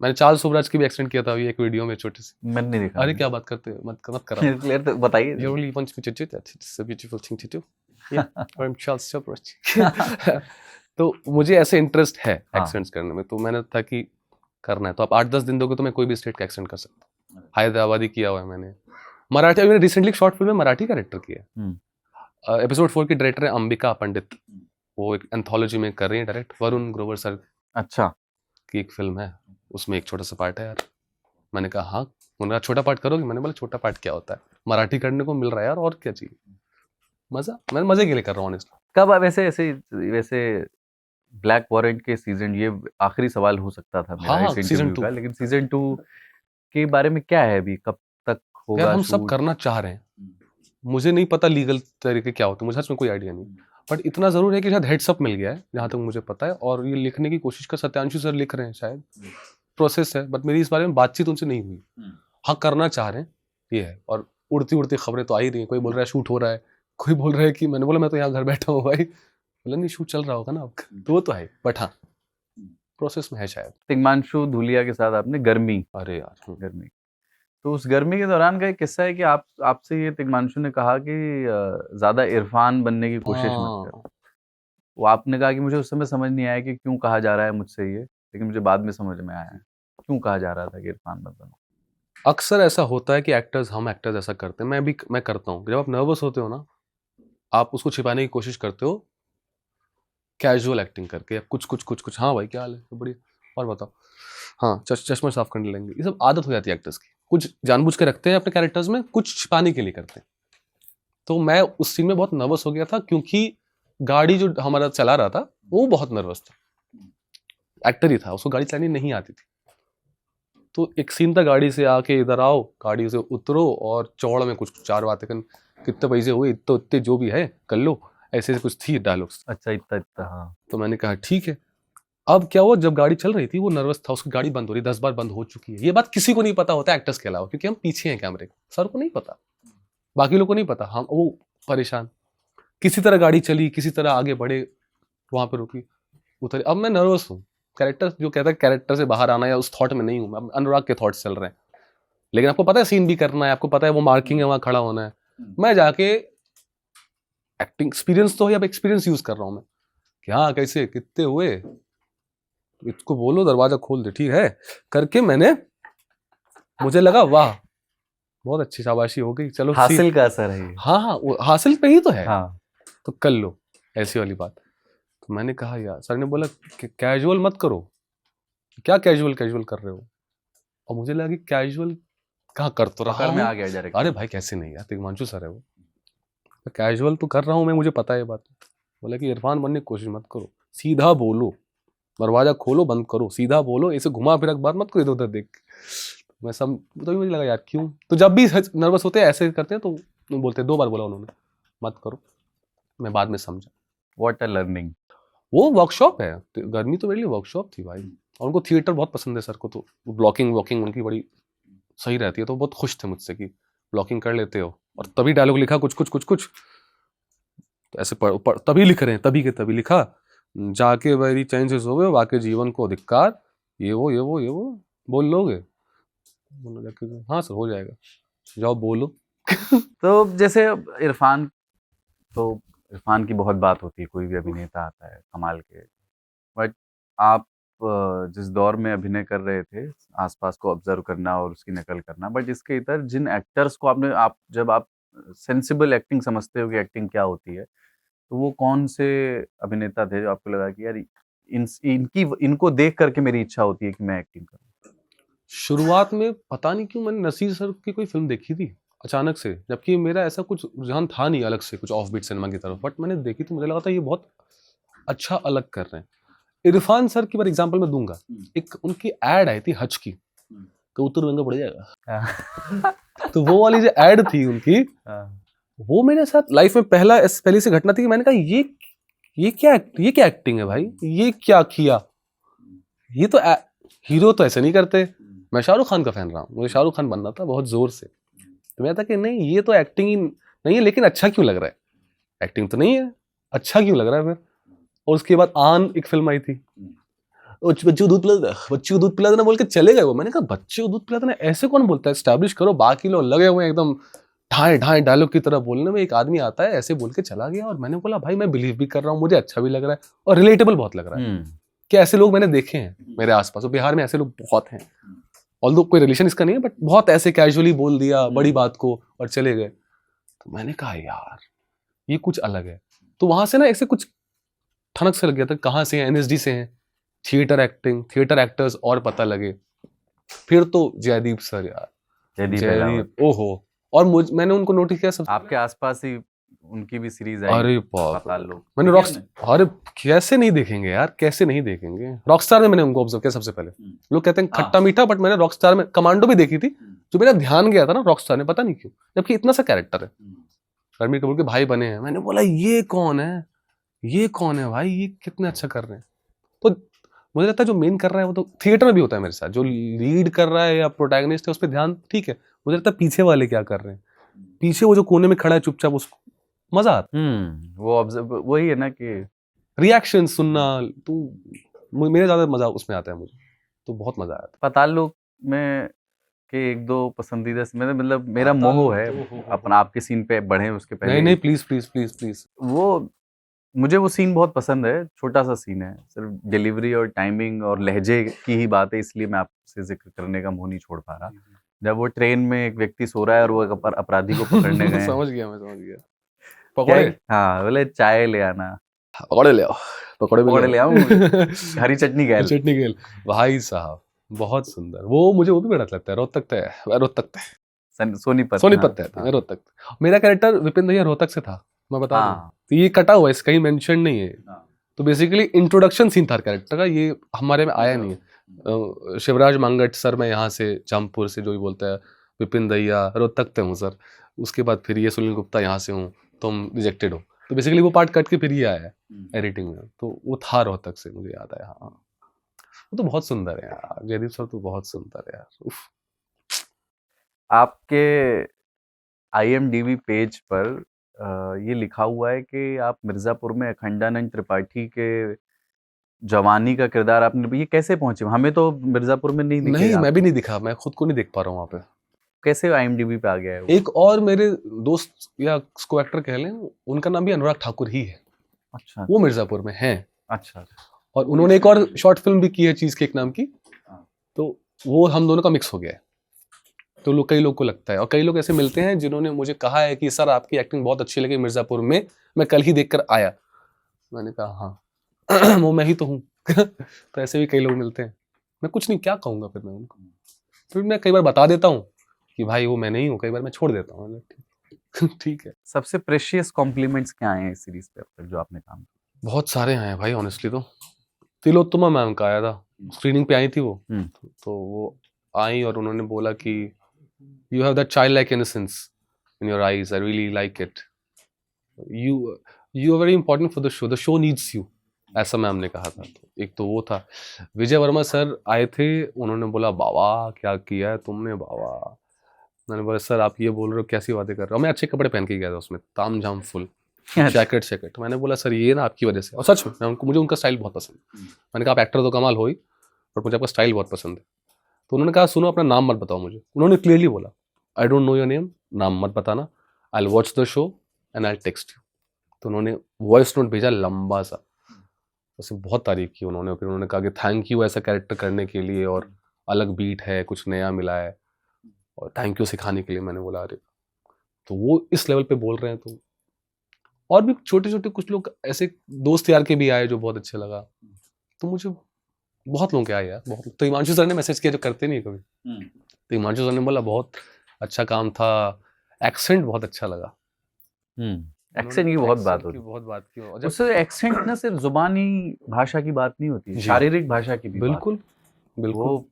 मैंने चार्ल्स सुबराज की भी एक्सेंट किया था अभी एक वीडियो में, छोटी सी। मैंने नहीं देखा। अरे क्या बात करते हो, मत करो। क्लियर तो बताइए। You really want me to do that? It's a beautiful thing to do. Yeah, I'm Charles Subraj. तो मुझे ऐसे इंटरेस्ट है एक्सेंट्स करने में, तो मैंने था कि करना है, तो आप 8-10 दिन दोगे तो मैं कोई भी स्टेट का एक्सेंट कर सकता हूँ। हैदराबादी किया हुआ है मैंने, मराठी, मैंने रिसेंटली शॉर्ट फिल्म में मराठी कैरेक्टर किया है। एपिसोड 4 की डायरेक्टर है अंबिका पंडित, वो एक एंथोलॉजी में कर रही है डायरेक्ट, वरुण ग्रोवर सर अच्छा, की एक फिल्म है, उसमें एक छोटा सा पार्ट है यार। मैंने कहा हाँ, उन्होंने छोटा पार्ट करोगे? मैंने बोला छोटा पार्ट क्या होता है, मराठी करने को मिल रहा है यार, और क्या चाहिए। मजा, मैं मजे के लिए कर रहा हूँ ऑनेस्टली। कब आप वैसे ब्लैक वॉरेंट के सीजन, ये आखिरी सवाल हो सकता था मेरा हाँ, इस सीजन इंटरव्यू 2 का, लेकिन सीजन 2 के बारे में क्या है अभी, कब तक यार होगा हम सब शूट? करना चाह रहे हैं, मुझे नहीं पता लीगल तरीके क्या होते हैं, मुझे सच में कोई आइडिया नहीं, बट इतना जरूर है कि शायद हेड्स अप मिल गया है जहाँ तक मुझे पता है, और ये लिखने की कोशिश कर सत्यांशु सर लिख रहे हैं शायद, प्रोसेस है, बट मेरी इस बारे में बातचीत उनसे नहीं हुई। हाँ, करना चाह रहे हैं ये है, और उड़ती उड़ती खबरें तो आ ही रही हैं, कोई बोल रहा है शूट हो रहा है, कोई बोल रहा है कि, मैंने बोला मैं तो यहाँ घर बैठा हूँ भाई, बोला नहीं शूट चल रहा होगा ना आपका, तो वो तो है, बट हाँ प्रोसेस में है शायद। तिग्मांशु धूलिया के साथ आपने गर्मी, अरे यार गर्मी, तो उस गर्मी के दौरान का एक किस्सा है कि आपसे ये तिग्मांशु ने कहा कि ज्यादा इरफान बनने की कोशिश मत कर। वो आपने कहा कि मुझे उस समय समझ नहीं आया कि क्यों कहा जा रहा है मुझसे ये, लेकिन मुझे बाद में समझ में आया क्यों कहा जा रहा था कि इरफान मत बनो। अक्सर ऐसा होता है कि हम एक्टर्स ऐसा करते हैं, मैं करता हूँ, जब आप नर्वस होते हो ना, आप उसको छिपाने की कोशिश करते हो कैजुअल एक्टिंग करके, या कुछ कुछ कुछ कुछ, हाँ भाई क्या हाल है, तो बढ़िया, और बताओ, हाँ चश्मा साफ करने लगेंगे। ये सब आदत हो जाती है एक्टर्स की, कुछ जानबूझ के रखते हैं अपने कैरेक्टर्स में, कुछ छिपाने के लिए करते हैं। तो मैं उस सीन में बहुत नर्वस हो गया था, क्योंकि गाड़ी जो हमारा चला रहा था वो बहुत नर्वस था, एक्टर ही था, उसको गाड़ी चलानी नहीं आती थी। तो एक सीन था, गाड़ी से आके इधर आओ, गाड़ी से उतरो और चौड़ में कुछ 4 बातें कर, कितने पैसे हुए, इतने इतने जो भी है कर लो, ऐसे कुछ थी डायलॉग्स। अच्छा, इतना इतना, हाँ। तो मैंने कहा ठीक है। अब क्या हुआ, जब गाड़ी चल रही थी वो नर्वस था, उसकी गाड़ी बंद हो रही, 10 बार बंद हो चुकी है। ये बात किसी को नहीं पता होता एक्टर्स के अलावा, क्योंकि हम पीछे हैं कैमरे के, सर को नहीं पता, बाकी लोग को नहीं पता, हम वो परेशान। किसी तरह गाड़ी चली, किसी तरह आगे बढ़े, वहां पे रुकी, उतरे। अब मैं नर्वस हूँ, कैरेक्टर जो कहता है कैरेक्टर से बाहर आना, या उस थॉट में नहीं हूँ मैं, अनुराग के थॉट्स चल रहे हैं। लेकिन आपको पता है सीन भी करना है, आपको पता है वो मार्किंग है, वहां खड़ा होना है। मैं जाके एक्टिंग एक्सपीरियंस तो है, अब एक्सपीरियंस यूज कर रहा हूँ मैं कि हाँ कैसे कितने हुए, इसको बोलो दरवाजा खोल दे, ठीक है करके मैंने, मुझे लगा वाह बहुत अच्छी शाबाशी हो गई, चलो हासिल का असर है ये। हाँ हाँ वो हासिल पे ही तो है, हाँ। तो कर लो ऐसी वाली बात। तो मैंने कहा यार, सर ने बोला कैजुअल मत करो। क्या कैजुअल कैजुअल कर रहे हो, और मुझे लगा कि कैजुअल कहाँ कर तो रहा पकड़ में हूँ। आ गया डायरेक्ट। अरे भाई कैसे नहीं यार, तिग्मांशु सर है वो, कैजुअल तो कर रहा हूँ मैं, मुझे पता है ये बात। बोला कि इरफान बनने की कोशिश मत करो, सीधा बोलो, दरवाजा खोलो बंद करो, सीधा बोलो, ऐसे घुमा फिरा बात मत करो इधर उधर देख। मैं सब तो मुझे लगा यार क्यों, तो जब भी नर्वस होते हैं ऐसे करते हैं, तो बोलते हैं, 2 बार बोला उन्होंने मत करो, मैं बाद में समझा। What a learning. वो वर्कशॉप है, गर्मी तो मेरे लिए वर्कशॉप थी भाई। और उनको थिएटर बहुत पसंद है सर को, तो ब्लॉकिंग वॉकिंग उनकी बड़ी सही रहती है, तो बहुत खुश थे मुझसे कि ब्लॉकिंग कर लेते हो, और तभी डायलॉग लिखा कुछ कुछ कुछ कुछ, तो ऐसे तभी लिख रहे हैं, तभी के तभी लिखा, जाके मेरी चेंजेस हो गए, वाकई जीवन को धिक्कार, ये वो ये वो ये वो, बोल लोगे? बोला जाके हाँ सर हो जाएगा, जाओ बोलो। तो जैसे इरफान, तो इरफान की बहुत बात होती है, कोई भी अभिनेता आता है कमाल के, बट आप जिस दौर में अभिनय कर रहे थे, आसपास को ऑब्जर्व करना और उसकी नकल करना, बट इसके इतर जिन एक्टर्स को जब आप सेंसिबल एक्टिंग समझते हो कि एक्टिंग क्या होती है, तो वो कौन से अभिनेता थे जो आपको लगा कि यार इनको देख करके मेरी इच्छा होती है कि मैं एक्टिंग करूं? शुरुआत में पता नहीं क्यों मैंने नसीर सर की कोई फिल्म देखी थी अचानक से, जबकि मेरा ऐसा कुछ रुझान था नहीं अलग से कुछ ऑफ बीट सिनेमा की तरफ, बट मैंने देखी तो मुझे लगा था ये बहुत अच्छा अलग कर रहे हैं। इरफान सर की बार एग्जांपल मैं दूंगा, एक उनकी एड आई थी हज की, कबूतर महंगा पड़ जाएगा, तो वो वाली जो एड थी उनकी, वो मेरे साथ लाइफ में पहली से घटना थी कि मैंने कहा ये क्या एक्टिंग है भाई, ये क्या किया, ये तो हीरो तो ऐसे नहीं करते। मैं शाहरुख खान का फैन रहा हूँ, मुझे शाहरुख खान बनना था बहुत जोर से, तो मैं था कि नहीं ये तो एक्टिंग ही नहीं है, लेकिन अच्छा क्यों लग रहा है, एक्टिंग तो नहीं है, अच्छा क्यों लग रहा है फिर। और उसके बाद आन एक फिल्म आई थी, बच्चे को दूध पिला देना, बच्चे को दूध पिला देना बोल के चले गए वो। मैंने कहा बच्चे को दूध पिला देना ऐसे कौन बोलता है, एस्टैब्लिश करो, बाकी लोग लगे हुए हैं एकदम ढाई ढाई डायलॉग की तरह बोलने में, एक आदमी आता है ऐसे बोल के चला गया। और मैंने बोला भाई मैं बिलीव भी कर रहा हूँ, मुझे अच्छा भी लग रहा है और रिलेटेबल बहुत लग रहा है कि ऐसे लोग मैंने देखे हैं मेरे आसपास, और बिहार में ऐसे लोग बहुत हैं, ऑल्दो कोई रिलेशन इसका नहीं है, बट बहुत ऐसे कैजुअली बोल दिया बड़ी बात को और चले गए। तो मैंने कहा यार ये कुछ अलग है। तो वहां से ना ऐसे कुछ ठनक से लग गया था, कहाँ से हैं, एनएसडी से हैं, थिएटर एक्टिंग, थिएटर एक्टर्स और पता लगे। फिर तो जयदीप सर यार, जयदीप ओहो, और मैंने उनको नोटिस किया सब आपके आसपास ही उनकी भी सीरीज आई, अरे बाप पाताल लोक, मैंने अरे कैसे नहीं देखेंगे यार, कैसे नहीं देखेंगे। रॉकस्टार में मैंने उनको ऑब्जर्व किया सबसे पहले, लोग कहते हैं खट्टा मीठा, बट मैंने रॉकस्टार में, कमांडो भी देखी थी, जो मेरा ध्यान गया था ना रॉकस्टार में, पता नहीं क्यों, जबकि इतना सा कैरेक्टर है, रणबीर कपूर के भाई बने हैं। मैंने बोला ये कौन है, ये कौन है भाई, ये कितने अच्छा कर रहे हैं। तो मुझे लगता है जो मेन कर रहा है वो तो थिएटर में भी होता है मेरे साथ, जो लीड कर रहा है या प्रोटैगनिस्ट है उस पर ध्यान ठीक है, मुझे लगता है पीछे वाले क्या कर रहे हैं, पीछे वो जो कोने में खड़ा है चुपचाप, उसको मजा आता है। वो ऑब्जर्व, वही है ना कि रिएक्शन सुनना, तो मेरे ज्यादा मजा उसमें आता है मुझे, तो बहुत मजा आया था। पाताल लोक में के 1-2 पसंदीदा, मतलब मेरा मोह है अपना आपके सीन पे बढ़े उसके पहले। नहीं प्लीज प्लीज प्लीज प्लीज, वो मुझे वो सीन बहुत पसंद है, छोटा सा सीन है, सिर्फ डिलीवरी और टाइमिंग और लहजे की ही बात है, इसलिए मैं आपसे जिक्र करने का मुंह नहीं छोड़ पा रहा। जब वो ट्रेन में एक व्यक्ति सो रहा है और वो एक अपराधी को पकड़ने गए समझ गया मैं, समझ गया, पकौड़े, हाँ बोले चाय ले आना, पकौड़े ले आओ, पकौड़े भी पकौड़े ले आओ। आऊं, हरी चटनी गैल। चटनी गेल भाई साहब, बहुत सुंदर। वो मुझे वो भी बड़ा अच्छा लगता है, रोहतक तय, मैं रोहतक तय, सोनीपत। सोनीपत तय था, हाँ, मैं रोहतक। मेरा कैरेक्टर विपिन भैया रोहतक से था, मैं बता दूं। हाँ, तो ये कटा हुआ है, इसका कहीं मेंशन नहीं है। हाँ। तो बेसिकली इंट्रोडक्शन सीन था कैरेक्टर का, ये हमारे में आया नहीं है। शिवराज मांगट सर, मैं यहाँ से जामपुर से जो भी बोलता है, विपिन दैया रोहतक से हूँ सर। उसके बाद फिर ये सुनील गुप्ता यहाँ से हूँ, तुम रिजेक्टेड हो। तो बेसिकली वो पार्ट कट के फिर ये आया है एडिटिंग में, तो वो था रोहतक से, मुझे याद आया। हाँ, वो तो बहुत सुंदर है यार, जयदीप सर तो बहुत सुंदर है यार। उफ। आपके IMDb पेज पर ये लिखा हुआ है कि आप मिर्जापुर में अखंडानंद त्रिपाठी के जवानी का किरदार आपने, ये कैसे पहुंचे? हमें तो मिर्जापुर में नहीं दिखे नहीं, आप, मैं भी नहीं दिखा, मैं खुद को नहीं देख पा रहा हूँ वहाँ पे। कैसे IMDb पे आ गया है वो? एक और मेरे दोस्त या को एक्टर कह लें, उनका नाम भी अनुराग ठाकुर ही है, अच्छा, वो मिर्जापुर में हैं। अच्छा, और उन्होंने एक और शॉर्ट फिल्म भी की है चीज केक नाम की, तो वो हम दोनों का मिक्स हो गया है। तो लोग, कई लोग को लगता है, और कई लोग ऐसे मिलते हैं जिन्होंने मुझे कहा है कि सर आपकी एक्टिंग बहुत अच्छी लगी मिर्जापुर में, मैं कल ही देखकर आया। मैंने कहा हाँ वो मैं ही तो हूँ तो ऐसे भी कई लोग मिलते हैं। मैं कुछ नहीं, क्या कहूँगा फिर मैं उनको। फिर मैं कई बार बता देता हूँ कि भाई वो मैं नहीं हूँ, कई बार मैं छोड़ देता हूँ। ठीक है। सबसे प्रेशियस कॉम्प्लीमेंट्स क्या आए हैं इस सीरीज पे अब तक जो आपने काम किया? बहुत सारे आए हैं भाई, ऑनेस्टली तो तिलोत्तमा मैम का आया था, स्क्रीनिंग पे आई थी वो। तो वो आई और उन्होंने बोला कि you have that child like innocence in your eyes, I really like it, you you are very important for the show needs you, ऐसा मैम ने कहा था। तो एक तो वो था। विजय वर्मा सर आए थे, उन्होंने बोला बाबा क्या किया है तुमने बाबा। मैंने बोला सर आप ये बोल रहे हो, कैसी बातें कर रहे हो। मैं अच्छे कपड़े पहन के गया था उसमें, ताम झाम फुल, जैकेट। मैंने बोला सर ये ना आपकी वजह से, और सच में मैं मुझे उनका स्टाइल बहुत पसंद है। मैंने कहा आप एक्टर तो कमाल हो ही, बट मुझे आपका स्टाइल बहुत पसंद है। तो उन्होंने कहा सुनो अपना नाम मत बताओ मुझे। उन्होंने क्लियरली बोला I don't know your name, नाम मत बताना, I will watch the show and I will text you. तो उन्होंने वॉइस नोट भेजा लंबा सा, उसमें बहुत तारीफ की उन्होंने। फिर उन्होंने कहा कि थैंक यू ऐसा कैरेक्टर करने के लिए, और अलग बीट है, कुछ नया मिला है, और थैंक यू सिखाने के लिए। मैंने बोला अरे, तो वो इस लेवल पे बोल रहे हैं। तो और भी छोटे छोटे कुछ लोग ऐसे दोस्त यार के भी आए जो बहुत अच्छे लगा। तो मुझे बहुत लोगों के आए यार, बहुत। तो हिमांशु सर ने मैसेज किया, जो करते नहीं कभी। तो हिमांशु सर ने बोला बहुत अच्छा काम था, एक्सेंट बहुत अच्छा लगा। एक्सेंट की बहुत बात की होती बहुत बात की। और है उससे। एक्सेंट ना सिर्फ जुबानी भाषा की बात नहीं होती है, जी। शारीरिक भाषा की भी बात बिल्कुल है। बिल्कुल। वो,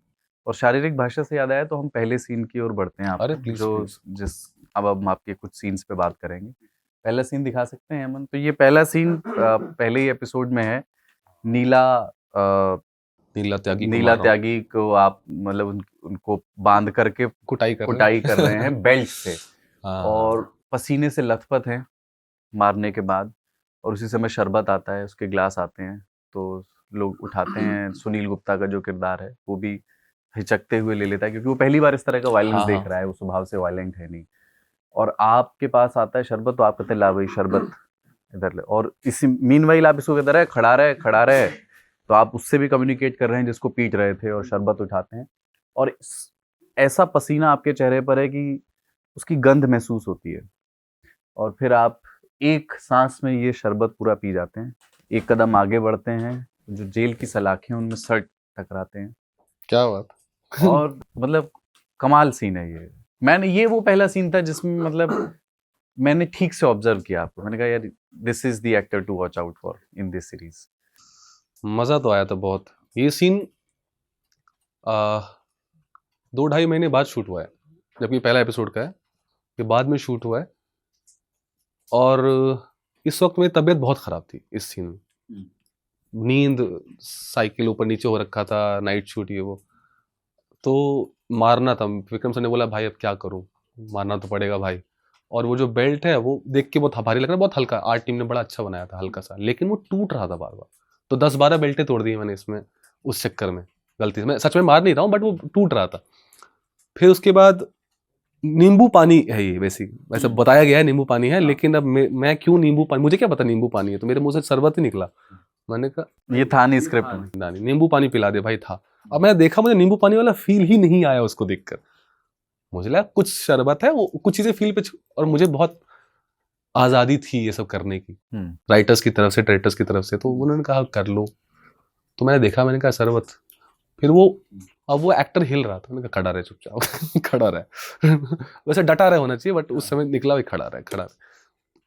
और शारीरिक भाषा से याद आया तो हम पहले सीन की ओर बढ़ते हैं। आप अरे प्लीज जो प्लीज। जिस अब हम आपके कुछ सीन्स पे बात करेंगे। पहला सीन दिखा सकते हैं अमन? तो ये पहला सीन पहले ही एपिसोड में है। नीला नीला त्यागी को नीला मार रहा हूँ, त्यागी को आप मतलब उनको बांध करके कुटाई कुटाई कर रहे हैं बेल्ट से, हाँ। और पसीने से लथपथ हैं मारने के बाद। और उसी समय शरबत आता है, उसके ग्लास आते हैं, तो लोग उठाते हैं। सुनील गुप्ता का जो किरदार है वो भी हिचकते हुए ले लेता है, क्योंकि वो पहली बार इस तरह का वायलेंस हाँ, देख हाँ। रहा है, वो स्वभाव से वायलेंट है नहीं। और आपके पास आता है शरबत, तो आप कहते हैं ला भाई शरबत इधर ले। और इसी मीनवाइल आप इसको कहते रहे खड़ा रहे, तो आप उससे भी कम्युनिकेट कर रहे हैं जिसको पीट रहे थे, और शरबत उठाते हैं। और ऐसा पसीना आपके चेहरे पर है कि उसकी गंध महसूस होती है। और फिर आप एक सांस में ये शरबत पूरा पी जाते हैं। एक कदम आगे बढ़ते हैं, जो जेल की सलाखें उनमें सर टकराते हैं। क्या बात और मतलब कमाल सीन है ये। मैंने ये वो पहला सीन था जिसमें मतलब मैंने ठीक से ऑब्जर्व किया आपको। मैंने कहा यार this is the actor to watch out for in this series. मजा तो आया था बहुत। ये सीन 2-2.5 महीने बाद शूट हुआ है, जबकि पहला एपिसोड का है, ये बाद में शूट हुआ है। और इस वक्त मेरी तबीयत बहुत खराब थी इस सीन में। नींद, साइकिल ऊपर नीचे हो रखा था, नाइट शूट ये वो। तो मारना था। विक्रम सर ने बोला भाई अब क्या करूं, मारना तो पड़ेगा भाई। और वो जो बेल्ट है वो देख के बहुत भारी लग रहा है, बहुत हल्का। आर्ट टीम ने बड़ा अच्छा बनाया था, हल्का सा, लेकिन वो टूट रहा था बार बार। तो 10-12 बेल्टें तोड़ दी मैंने इसमें, उस चक्कर में, गलती से। मैं सच में मार नहीं रहा हूँ, बट वो टूट रहा था। फिर उसके बाद नींबू पानी है ये, बेसिक वैसे बताया गया है नींबू पानी है, लेकिन अब मैं क्यों नींबू पानी, मुझे क्या पता नींबू पानी है, तो मेरे मुंह से शरबत ही निकला। मैंने कहा ये था नहीं स्क्रिप्ट में। ना नहीं, नींबू पानी पिला दे भाई, था। अब मैंने देखा, मुझे नींबू पानी वाला फील ही नहीं आया उसको देखकर। मुझे लगा कुछ शरबत है, वो कुछ चीजें फील पे और मुझे बहुत आज़ादी थी ये सब करने की, राइटर्स की तरफ से, डायरेक्टर्स की तरफ से, तो उन्होंने कहा कर लो। तो मैंने देखा, मैंने कहा सरबत। फिर अब वो एक्टर हिल रहा था, मैंने कहा खड़ा रहे चुपचाप खड़ा रहे वैसे डटा रहे होना चाहिए, बट उस समय निकला भी खड़ा रहे।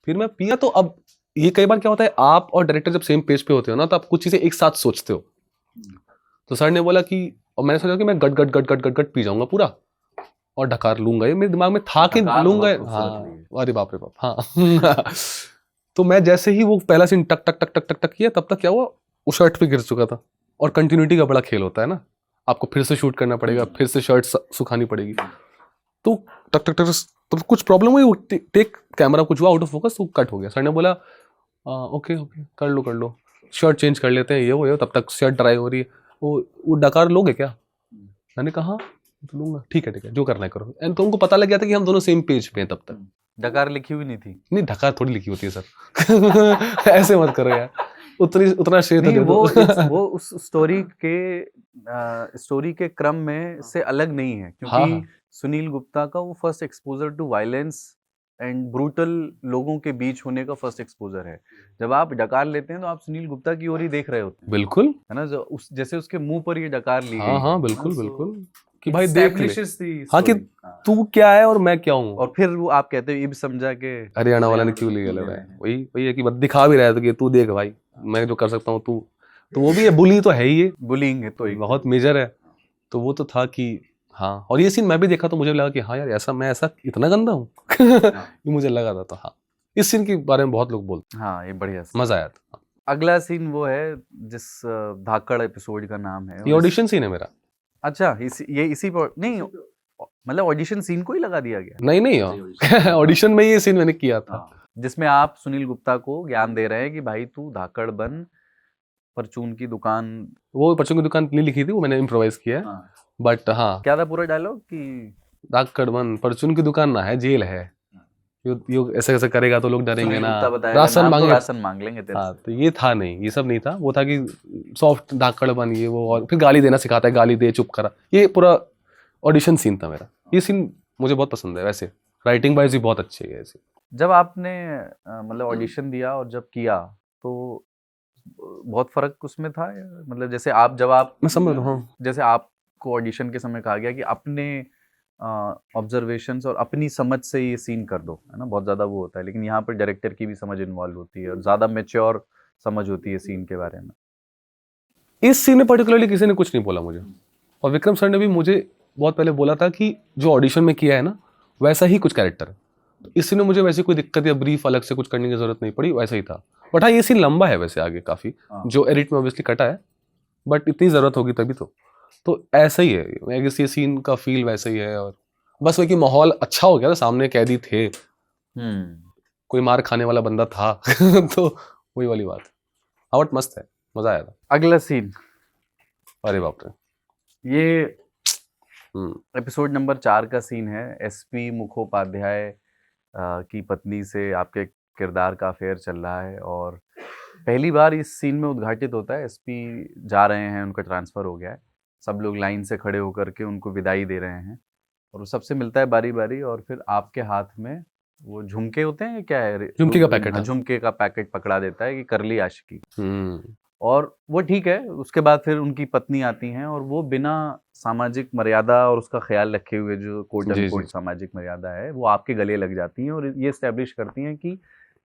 फिर मैं पिया। तो अब ये कई बार क्या होता है, आप और डायरेक्टर जब सेम पेज पे होते हो ना, तो आप कुछ चीजें एक साथ सोचते हो। तो सर ने बोला कि, और मैंने सोचा कि मैं गट गट गट गट गट गट पी जाऊंगा पूरा और ढकार लूंगा। ये मेरे दिमाग में था कि लूंगा। हाँ, अरे बाप रे बाप, हाँ तो मैं जैसे ही वो पहला सीन टक टक टक टक टक टक किया, तब तक क्या हुआ, वो शर्ट पे गिर चुका था। और कंटिन्यूटी का बड़ा खेल होता है ना, आपको फिर से शूट करना पड़ेगा, फिर से शर्ट सुखानी पड़ेगी। तो टक टक टक, तो कुछ प्रॉब्लम हुई, टेक कैमरा कुछ हुआ आउट ऑफ फोकस, तो कट हो गया। सर ने बोला ओके ओके कर लो, शर्ट चेंज कर लेते हैं, ये वो तब तक शर्ट ड्राई हो रही है। वो डकार लोगे क्या? मैंने कहा तो लूंगा, ठीक है जो करना है करो। एंड तो उनको पता लग गया था कि हम दोनों सेम पेज पे हैं तब तक। डकार लिखी हुई नहीं थी? नहीं, ढकार थोड़ी लिखी होती है सर ऐसे मत करो यार, उतना शेर तो दे दो। वो उस स्टोरी के क्रम में से अलग नहीं है, क्योंकि हाँ। सुनील गुप्ता का वो first exposure to violence and brutal लोगों के बीच होने का फर्स्ट एक्सपोजर है। जब आप डकार लेते हैं तो आप सुनील गुप्ता की ओर ही देख रहे होते हैं। बिल्कुल, है ना, जैसे उसके मुंह पर ये डकार ली गई। हाँ बिल्कुल बिल्कुल, कि भाई देख ले, हाँ हाँ कि तू क्या है और मैं क्या हूँ। और फिर वो आप कहते हो इब समझा के हरियाणा वाला ने क्यों लिया लग रहा है, वही है कि बस दिखा भी रहा है तो कि तू देख भाई, मैं जो कर सकता हूँ तू, तो वो भी है, बुली तो है ही, ये बुलिंग है तो बहुत मेजर है। तो वो तो था कि हाँ, और ये सीन मैं भी देखा तो मुझे लगा कि हाँ यार, मैं ऐसा इतना गंदा हूँ ये मुझे लगा था। तो हाँ, इस सीन के बारे में बहुत लोग बोलते हैं। हाँ, ये बढ़िया, मजा आया था। अगला सीन वो है जिस धाकड़ एपिसोड का नाम है, ये ऑडिशन सीन है मेरा। अच्छा, इसी पर नहीं, मतलब ऑडिशन सीन को ही लगा दिया गया? नहीं ऑडिशन में ये सीन मैंने किया था, जिसमें आप सुनील गुप्ता को ज्ञान दे रहे हैं कि भाई तू धाकड़ बन, परचून की दुकान। वो परचून की दुकान नहीं लिखी थी, वो मैंने इम्प्रोवाइज किया है। बट हाँ, क्या था पूरा डायलॉग कि धाकड़ बन, परचून की दुकान ना है, जेल है, यो ऐसे ऐसे करेगा तो लोग डरेंगे ना, राशन मांग लेंगे तेरे से। तो ये था नहीं, ये सब नहीं था। वो था कि सॉफ्ट धाकड़ बन, ये वो, और फिर गाली देना सिखाता है, गाली दे, चुप करा। ये पूरा ऑडिशन सीन था मेरा। ये सीन मुझे बहुत पसंद है, वैसे राइटिंग वाइज भी बहुत अच्छी है ऐसे। जब आपने मतलब ऑडिशन दिया और जब किया तो बहुत फर्क उसमें था, मतलब जैसे मैं समझ रहा हूँ, जैसे आपको ऑडिशन के समय कहा गया कि अपने ऑब्जर्वेशंस और अपनी समझ से ये सीन कर दो, है ना, बहुत ज्यादा वो होता है, लेकिन यहाँ पर डायरेक्टर की भी समझ इन्वॉल्व होती है और ज्यादा मैच्योर समझ होती है सीन के बारे में। इस सीन में पर्टिकुलरली किसी ने कुछ नहीं बोला मुझे, और विक्रम सर ने भी मुझे बहुत पहले बोला था कि जो ऑडिशन में किया है ना, वैसा ही कुछ कैरेक्टर है। इस सीन में मुझे वैसे कोई दिक्कत या ब्रीफ अलग से कुछ करने की जरूरत नहीं पड़ी, वैसा ही था। बट हाँ, ये सीन लंबा है वैसे आगे काफी, जो एडिट में ऑब्वियसली कटा है, बट इतनी जरूरत होगी तभी तो ऐसा ही है। आई गेस ये सीन का फील वैसा ही है, और बस वही कि माहौल अच्छा हो गया था, सामने कैदी थे, कोई मार खाने वाला बंदा था तो वही वाली बात। आवट मस्त है, मजा आया था। अगला सीन, अरे बाप रे, ये एपिसोड नंबर 4 का सीन है। एसपी मुखोपाध्याय की पत्नी से आपके किरदार का अफेयर चल रहा है, और पहली बार इस सीन में उद्घाटित होता है। एसपी जा रहे हैं, उनका ट्रांसफर हो गया है, सब लोग लाइन से खड़े होकर के उनको विदाई दे रहे हैं, और वो सबसे मिलता है बारी बारी, और फिर आपके हाथ में वो झुमके होते हैं, क्या है, झुमके का पैकेट, झुमके का पैकेट पकड़ा देता है कि कर ली आशिकी। और वो ठीक है। उसके बाद फिर उनकी पत्नी आती हैं, और वो बिना सामाजिक मर्यादा और उसका ख्याल रखे हुए, जो कोट एंड कोट सामाजिक मर्यादा है, वो आपके गले लग जाती हैं और ये एस्टेब्लिश करती हैं कि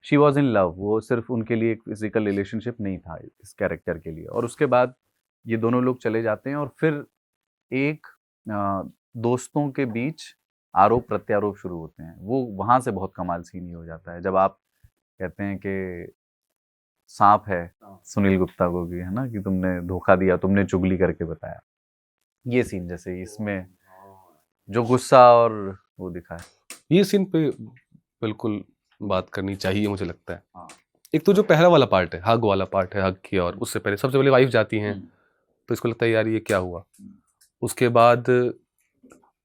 शी वॉज इन लव। वो सिर्फ उनके लिए एक फिजिकल रिलेशनशिप नहीं था इस कैरेक्टर के लिए। और उसके बाद ये दोनों लोग चले जाते हैं, और फिर एक दोस्तों के बीच आरोप प्रत्यारोप शुरू होते हैं। वो वहां से बहुत कमाल सीन ही हो जाता है, जब आप कहते हैं कि सांप है सुनील गुप्ता को भी, है ना, कि तुमने धोखा दिया, तुमने चुगली करके बताया। ये सीन जैसे इसमें जो गुस्सा और वो दिखा है, ये सीन पे बिल्कुल बात करनी चाहिए मुझे लगता है। एक तो जो पहला वाला पार्ट है, हग वाला पार्ट है, हग किया, और उससे पहले सबसे पहले वाइफ जाती हैं, तो इसको लगता है यार ये क्या हुआ। उसके बाद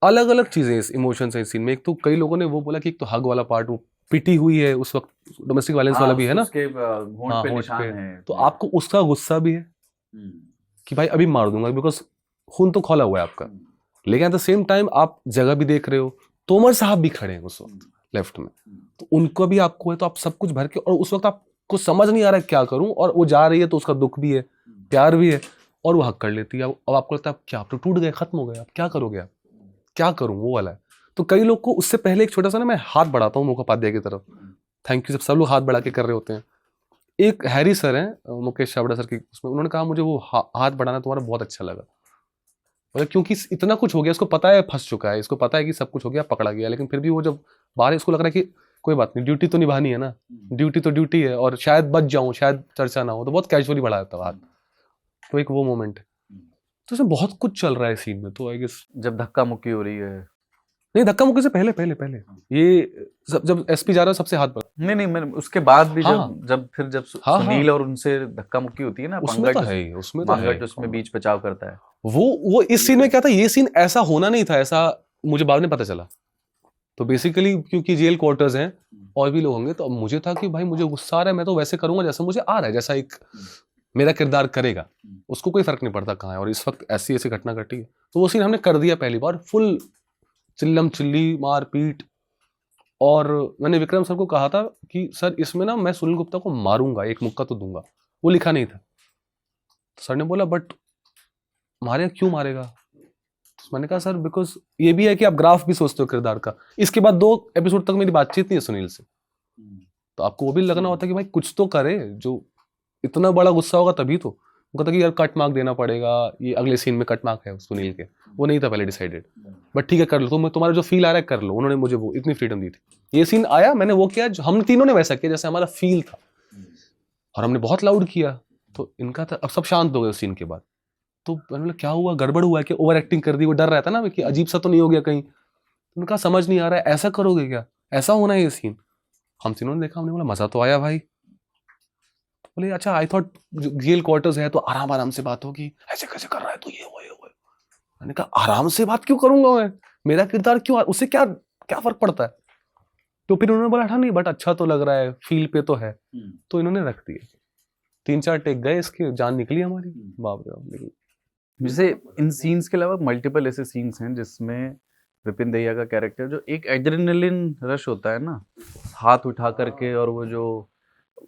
अलग अलग चीजें, इमोशंस हैं इस सीन में। एक तो कई लोगों ने वो बोला कि एक तो हग वाला पार्ट, वो पिटी हुई है उस वक्त, डोमेस्टिक वायलेंस वाला भी है ना, होंठ पे, तो आपको उसका गुस्सा भी है कि भाई अभी मार दूंगा, बिकॉज खून तो खोला हुआ है आपका। लेकिन एट द सेम टाइम आप जगह भी देख रहे हो, तोमर साहब भी खड़े हैं उस वक्त, लेफ्ट में, तो उनको भी आपको है तो आप सब कुछ भर के, और उस वक्त आपको समझ नहीं आ रहा है क्या करूं, और वो जा रही है तो उसका दुख भी है, प्यार भी है, और वो हक कर लेती है। अब आपको लगता है क्या आप तो टूट गए, खत्म हो गए, अब क्या करोगे, आप क्या करूं, वो वाला है। तो कई लोग को उससे पहले एक छोटा सा ना मैं हाथ बढ़ाता हूँ मुखोपाध्याय की तरफ, थैंक यू, सब लोग हाथ बढ़ा के कर रहे होते हैं। एक हैरी सर हैं, मुकेश छाबड़ा सर की, उसमें उन्होंने कहा मुझे वो हाथ बढ़ाना तुम्हारा बहुत अच्छा लगा, मतलब क्योंकि इतना कुछ हो गया, इसको पता है फंस चुका है, इसको पता है कि सब कुछ हो गया, पकड़ा गया, लेकिन फिर भी वो जब बाहर इसको लग रहा है कि कोई बात नहीं, ड्यूटी तो निभानी है ना, ड्यूटी तो ड्यूटी है, और शायद बच जाऊं, शायद चर्चा ना हो, तो बहुत कैजुअली बढ़ा देता है हाथ। तो एक वो मोमेंट है, तो इसमें बहुत कुछ चल रहा है सीन में। तो आई गेस जब धक्का मुक्की हो रही है, नहीं, धक्का मुक्की से पहले पहले पहले ये जब एसपी जा रहा है सबसे हाथ बढ़ा, नहीं मैं उसके बाद भी हाँ, जब हाँ, सुनील और उनसे धक्का मुक्की होती है ना, उसमें तो है ही, उसमें तो है मांगट उसमें बीच बचाव करता है। वो इस सीन में क्या था, ये सीन ऐसा होना नहीं था, ऐसा मुझे बाद में पता चला। तो बेसिकली क्योंकि जेल क्वार्टर्स हैं और भी लोग होंगे, तो अब मुझे था कि भाई मुझे गुस्सा आ रहा है, मैं तो वैसे करूंगा जैसा मुझे आ रहा है, जैसा एक मेरा किरदार करेगा, उसको कोई फर्क नहीं पड़ता कहाँ है, और इस वक्त ऐसी ऐसी घटना घटी है। तो वो सीन हमने कर दिया पहली बार, फुल चिल्लम चिल्ली मार पीट। और मैंने विक्रम सर को कहा था कि सर इसमें ना मैं सुनील गुप्ता को मारूंगा, एक मुक्का तो दूंगा, वो लिखा नहीं था। तो सर ने बोला बट मारेगा, क्यों मारेगा? तो मैंने कहा सर बिकॉज ये भी है कि आप ग्राफ भी सोचते हो किरदार का। इसके बाद 2 एपिसोड तक मेरी बातचीत नहीं है सुनील से, तो आपको वो भी लगना होता है कि भाई कुछ तो करे, जो इतना बड़ा गुस्सा होगा तभी तो। वो कहता कि यार कट मार्क देना पड़ेगा, ये अगले सीन में कट मार्क है सुनील के, वो नहीं था पहले डिसाइडेड, बट ठीक है कर लो, तो तुम्हारा जो फील आ रहा है कर लो। उन्होंने मुझे वो इतनी फ्रीडम दी थी, ये सीन आया मैंने वो किया, हम तीनों ने वैसा किया जैसे हमारा फील था, और हमने बहुत लाउड किया। तो इनका था, अब सब शांत हो गए उस सीन के बाद। तो मैंने बोला क्या हुआ, गड़बड़ हुआ है कि ओवर एक्टिंग कर दी, वो डर रहा था ना कि अजीब सा तो नहीं हो गया कहीं। उनका समझ नहीं आ रहा है, ऐसा करोगे क्या, ऐसा होना है ये सीन। हम तीनों ने देखा, हमने बोला मजा तो आया भाई। बोले अच्छा आई थॉट जेल क्वार्टर्स है तो आराम आराम से बात होगी, ऐसे कैसे कर रहा है तो ये हुआ। मैंने कहा आराम से बात क्यों करूंगा मैं, मेरा किरदार क्यों, उससे क्या क्या फर्क पड़ता है। तो फिर उन्होंने बोला था नहीं बट अच्छा तो लग रहा है, फील पे तो है, तो इन्होंने रख दिया। 3-4 टेक गए इसके, जान निकली हमारी, बाप रे बाप निकली। जैसे इन सीन्स के अलावा मल्टीपल ऐसे सीन्स हैं जिसमें विपिन दहिया का कैरेक्टर जो एक एड्रेनलिन रश होता है ना, हाथ उठा करके, और वो जो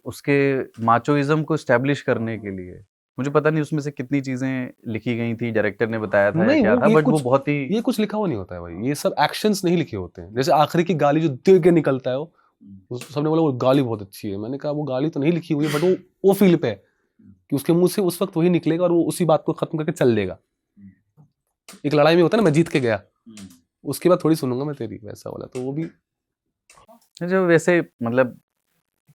उसके माचोइज्म को एस्टैब्लिश करने के लिए, मुझे पता नहीं उसमें से कितनी चीजें लिखी गई थी, डायरेक्टर ने बताया था या क्या था, बट वो बहुत ही, ये कुछ लिखा हुआ नहीं होता है भाई, ये सब एक्शंस नहीं लिखे होते हैं। जैसे आखिरी की गाली जो दे के निकलता है, वो सबने बोला वो गाली बहुत अच्छी है, मैंने कहा वो गाली तो नहीं लिखी हुई है, बट वो फील पे है कि उसके मुंह से उस वक्त वही निकलेगा और वो उसी बात को खत्म करके चल देगा। एक लड़ाई में होता है ना, मैं जीत के गया, उसके बाद थोड़ी सुनूंगा मैं तेरी, वैसा वाला। तो वो भी जो वैसे मतलब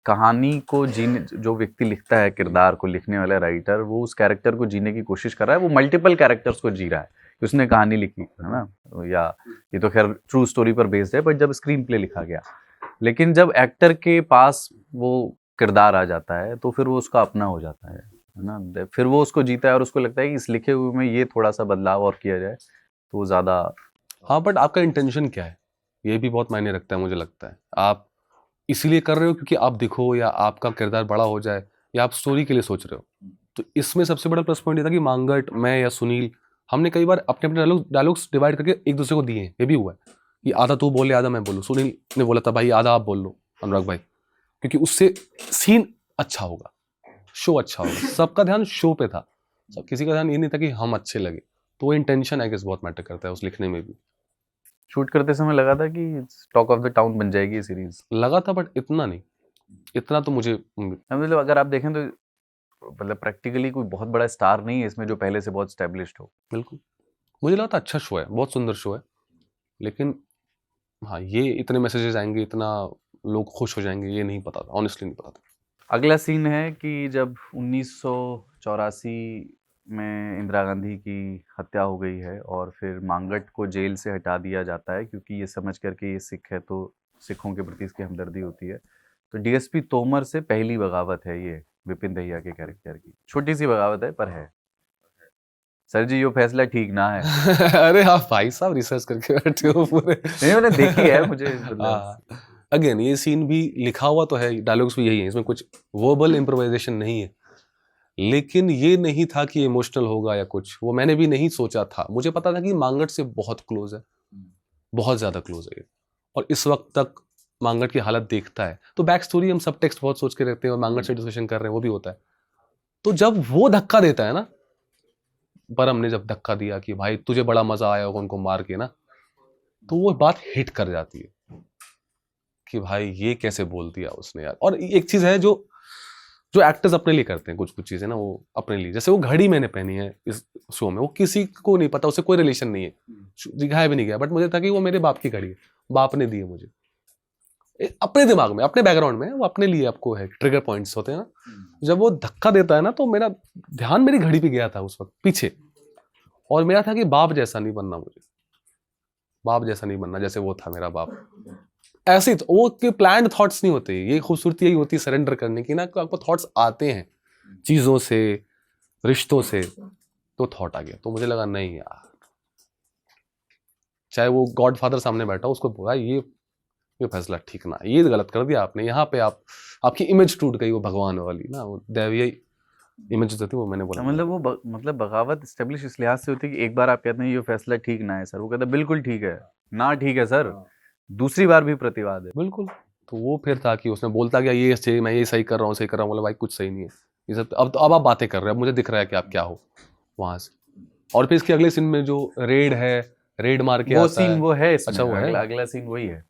कहानी को जीने, जो व्यक्ति लिखता है किरदार को, लिखने वाला राइटर, वो उस कैरेक्टर को जीने की कोशिश कर रहा है, वो मल्टीपल कैरेक्टर्स को जी रहा है कि उसने कहानी लिखी है ना, या ये तो खैर ट्रू स्टोरी पर बेस्ड है, बट जब स्क्रीन प्ले लिखा गया, लेकिन जब एक्टर के पास वो किरदार आ जाता है तो फिर वो उसका अपना हो जाता है ना, फिर वो उसको जीता है और उसको लगता है कि इस लिखे हुए में ये थोड़ा सा बदलाव और किया जाए तो वो ज़्यादा। हाँ बट आपका इंटेंशन क्या है, ये भी बहुत मायने रखता है मुझे लगता है। आप इसीलिए कर रहे हो क्योंकि आप दिखो, या आपका किरदार बड़ा हो जाए, या आप स्टोरी के लिए सोच रहे हो। तो इसमें सबसे बड़ा प्लस पॉइंट ये था कि मांगट, मैं या सुनील, हमने कई बार अपने अपने डायलॉग्स डिवाइड करके एक दूसरे को दिए हैं। ये भी हुआ है कि आधा तू बोले आधा मैं बोलूँ। सुनील ने बोला था भाई आधा आप बोल लो अनुराग भाई, क्योंकि उससे सीन अच्छा होगा, शो अच्छा होगा। सबका ध्यान शो पे था, सब किसी का ध्यान ये नहीं था कि हम अच्छे लगे। तो वो इंटेंशन आई गेस बहुत मैटर करता है उस लिखने में भी। शूट करते समय लगा था कि टॉक ऑफ द टाउन बन जाएगी ये सीरीज, लगा था बट इतना नहीं, इतना तो मुझे मतलब अगर आप देखें तो मतलब प्रैक्टिकली कोई बहुत बड़ा स्टार नहीं है इसमें जो पहले से बहुत एस्टेब्लिश्ड हो। बिल्कुल, मुझे लगा था अच्छा शो है, बहुत सुंदर शो है, लेकिन हाँ ये इतने मैसेजेस आएंगे, इतना लोग खुश हो जाएंगे, ये नहीं पता था, ऑनेस्टली नहीं पता था। अगला सीन है कि जब 1984 में इंदिरा गांधी की हत्या हो गई है और फिर मांगट को जेल से हटा दिया जाता है क्योंकि ये समझ करके ये सिख है तो सिखों के प्रति इसकी हमदर्दी होती है। तो डीएसपी तोमर से पहली बगावत है ये विपिन दहिया के कैरेक्टर की, छोटी सी बगावत है पर है। सर जी ये फैसला ठीक ना है। अरे आप भाई साहब रिसर्च करके बैठे हो पूरे। नहीं मैंने देखी है, मुझे अगेन ये सीन भी लिखा हुआ तो है, डायलॉग्स भी यही है, इसमें कुछ वर्बल इम्प्रोवाइजेशन नहीं है, लेकिन ये नहीं था कि इमोशनल होगा या कुछ, वो मैंने भी नहीं सोचा था। मुझे पता था कि मांगट से बहुत क्लोज है, बहुत ज्यादा क्लोज है, और इस वक्त तक मांगट की हालत देखता है तो बैक स्टोरी हम सब टेक्स्ट बहुत सोच के रहते हैं और मांगट से डिस्कशन कर रहे हैं, वो भी होता है। तो जब वो धक्का देता है ना, परम ने जब धक्का दिया कि भाई तुझे बड़ा मजा आया होगा उनको मार के ना, तो वो बात हिट कर जाती है कि भाई ये कैसे बोल दिया उसने यार। और एक चीज है जो जो एक्टर्स अपने लिए करते हैं, कुछ कुछ चीजें ना वो अपने लिए, जैसे वो घड़ी मैंने पहनी है इस शो में, वो किसी को नहीं पता, उससे कोई रिलेशन नहीं है, दिखाया भी नहीं गया, बट मुझे था कि वो मेरे बाप की घड़ी है, बाप ने दी है मुझे, अपने दिमाग में, अपने बैकग्राउंड में, वो अपने लिए आपको है, ट्रिगर पॉइंट्स होते हैं ना। जब वो धक्का देता है ना तो मेरा ध्यान मेरी घड़ी पे गया था उस वक्त पीछे, और मेरा था कि बाप जैसा नहीं बनना मुझे, बाप जैसा नहीं बनना जैसे वो था मेरा बाप। ऐसे तो वो के प्लान्ड थॉट्स नहीं होते, ये खूबसूरती यही होती है सरेंडर करने की ना, कि आपको थॉट्स आते हैं चीजों से, रिश्तों से, तो थॉट आ गया। तो मुझे लगा नहीं यार, चाहे वो गॉडफादर सामने बैठा उसको बोला ये फैसला ठीक ना, ये गलत कर दिया आपने, यहाँ पे आपकी इमेज टूट गई, वो भगवान वाली ना, वो दैवीय इमेज जो थी वो मैंने बोला। मतलब वो मतलब बगावत स्टेब्लिश इस लिहाज से होती है कि एक बार आप कहते हैं ये फैसला ठीक ना है सर, वो कहता है बिल्कुल ठीक है ना, ठीक है सर, दूसरी बार भी प्रतिवाद है। बिल्कुल। तो वो फिर था कि उसने बोलता गया ये सही, मैं ये सही कर रहा हूँ, सही कर रहा हूँ, बोला भाई कुछ सही नहीं है ये सब, अब तो अब आप बातें कर रहे हैं, अब मुझे दिख रहा है कि आप क्या हो वहां से। और फिर इसके अगले सीन में जो रेड है, रेड मार के वो आता सीन है, वो है इसमें, अच्छा वो है, अगला सीन वही है।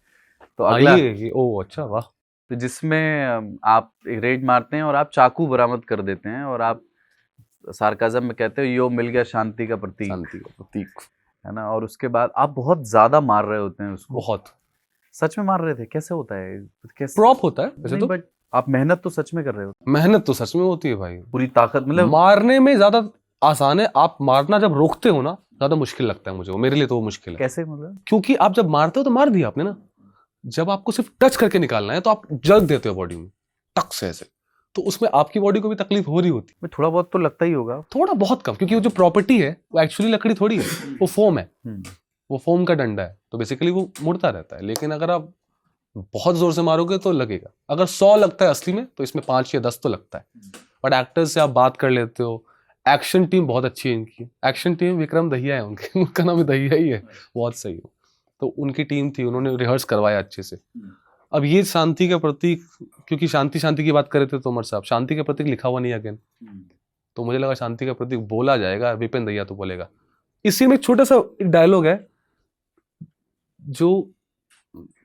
तो हाँ अगला ये ओ अच्छा वाह, तो जिसमें आप एक रेड मारते हैं और आप चाकू बरामद कर देते हैं और आप सार्काज़म में कहते हो यो मिल गया शांति का प्रतीक, शांति का प्रतीक, है ना। और उसके बाद आप बहुत ज्यादा मार रहे होते हैं उसको, बहुत सच में मार रहे थे, कैसे होता है, कैसे प्रॉप होता है वैसे नहीं, तो, बट आप मेहनत तो सच में कर रहे हो, मेहनत तो सच में होती है भाई, पूरी ताकत, मतलब मारने में ज्यादा आसान है, आप मारना जब रोकते हो ना ज्यादा मुश्किल लगता है मुझे, वो मेरे लिए तो वो मुश्किल है। कैसे, मतलब क्योंकि आप जब मारते हो तो मार दिया आपने ना, जब आपको सिर्फ टच करके निकालना है तो आप जग देते हो बॉडी में टक से ऐसे, तो उसमें आपकी बॉडी को भी तकलीफ हो रही होती है, थोड़ा बहुत तो लगता ही होगा। थोड़ा बहुत कम, क्योंकि वो जो प्रॉपर्टी है वो एक्चुअली लकड़ी थोड़ी है, वो फोम है, वो फोम का डंडा है, तो बेसिकली वो मुड़ता रहता है। लेकिन अगर आप बहुत जोर से मारोगे तो लगेगा, अगर 100 लगता है असली में तो इसमें 5 या 10 तो लगता है। बट एक्टर्स से आप बात कर लेते हो, एक्शन टीम बहुत अच्छी है इनकी, एक्शन टीम विक्रम दहिया है उनके, उनका नाम दहिया ही है, बहुत सही हो। तो उनकी टीम थी, उन्होंने रिहर्स करवाया अच्छे से। अब ये शांति का प्रतीक, क्योंकि शांति शांति की बात कर रहे थे तोमर साहब, शांति का प्रतीक लिखा हुआ नहीं अगेन, तो मुझे लगा शांति का प्रतीक बोला जाएगा, विपिन दहिया तो बोलेगा। इसी में एक छोटा सा एक डायलॉग है जो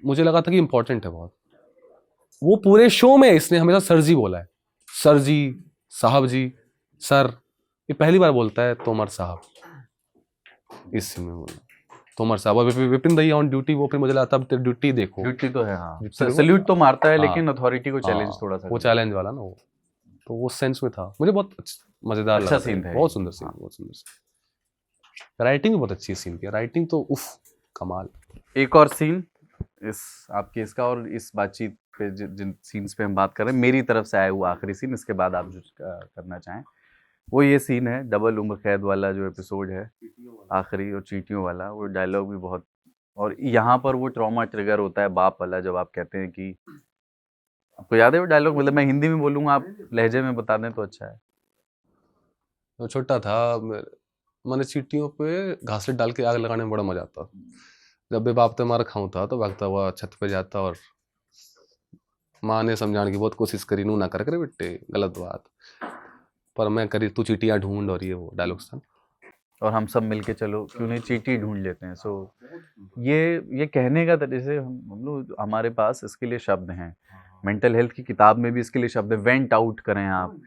मुझे लगा था कि इंपॉर्टेंट है बहुत, वो पूरे शो में इसने हमेशा सर जी बोला है, सर जी, साहब जी, सर, ये पहली बार बोलता है तोमर साहब इस सीन में बोला, तोमर साहब। और विपिन दहिया ऑन ड्यूटी, वो फिर मुझे लगा तब ड्यूटी देखो, ड्यूटी तो है, हाँ, ड्यूटी सैल्यूट तो मारता है, हाँ, लेकिन अथॉरिटी को चैलेंज हाँ, थोड़ा सा वो चैलेंज वाला ना वो, तो वो सेंस में था, मुझे बहुत मजेदार अच्छा लगा सीन था, बहुत सुंदर सीन, बहुत सुंदर सीन, राइटिंग भी बहुत अच्छी है सीन की, राइटिंग तो उफ कमाल। एक और सीन इस आपके इसका और इस बातचीत पे जिन सीन्स पे हम बात कर रहे हैं, मेरी तरफ से आया हुआ आखिरी सीन, इसके बाद आप जो करना चाहें, वो ये सीन है डबल उम्र कैद वाला जो एपिसोड है आखिरी, और चींटियों वाला, वो डायलॉग भी बहुत, और यहाँ पर वो ट्रॉमा ट्रिगर होता है बाप वाला, जब आप कहते हैं कि आपको याद है वो डायलॉग, मतलब मैं हिंदी में बोलूँगा, आप लहजे में बता दें तो अच्छा है। तो छोटा था मैंने चींटियों पे घासलेट डाल के आग लगाने में बड़ा मजा आता, जब भी बाप मार खाऊं था तो भागता हुआ छत पे जाता, और माँ ने समझाने की बहुत कोशिश करी, नू ना कर करे बेटे गलत बात, पर मैं करी तू चीटियां ढूंढ, और ये वो डायलॉग्स था, और हम सब मिलके चलो क्यों नहीं चींटी ढूंढ लेते हैं। सो ये कहने का तरीके से हम लोग, हमारे पास इसके लिए शब्द हैं, मेंटल हेल्थ की किताब में भी इसके लिए शब्द है, वेंट आउट करें आप।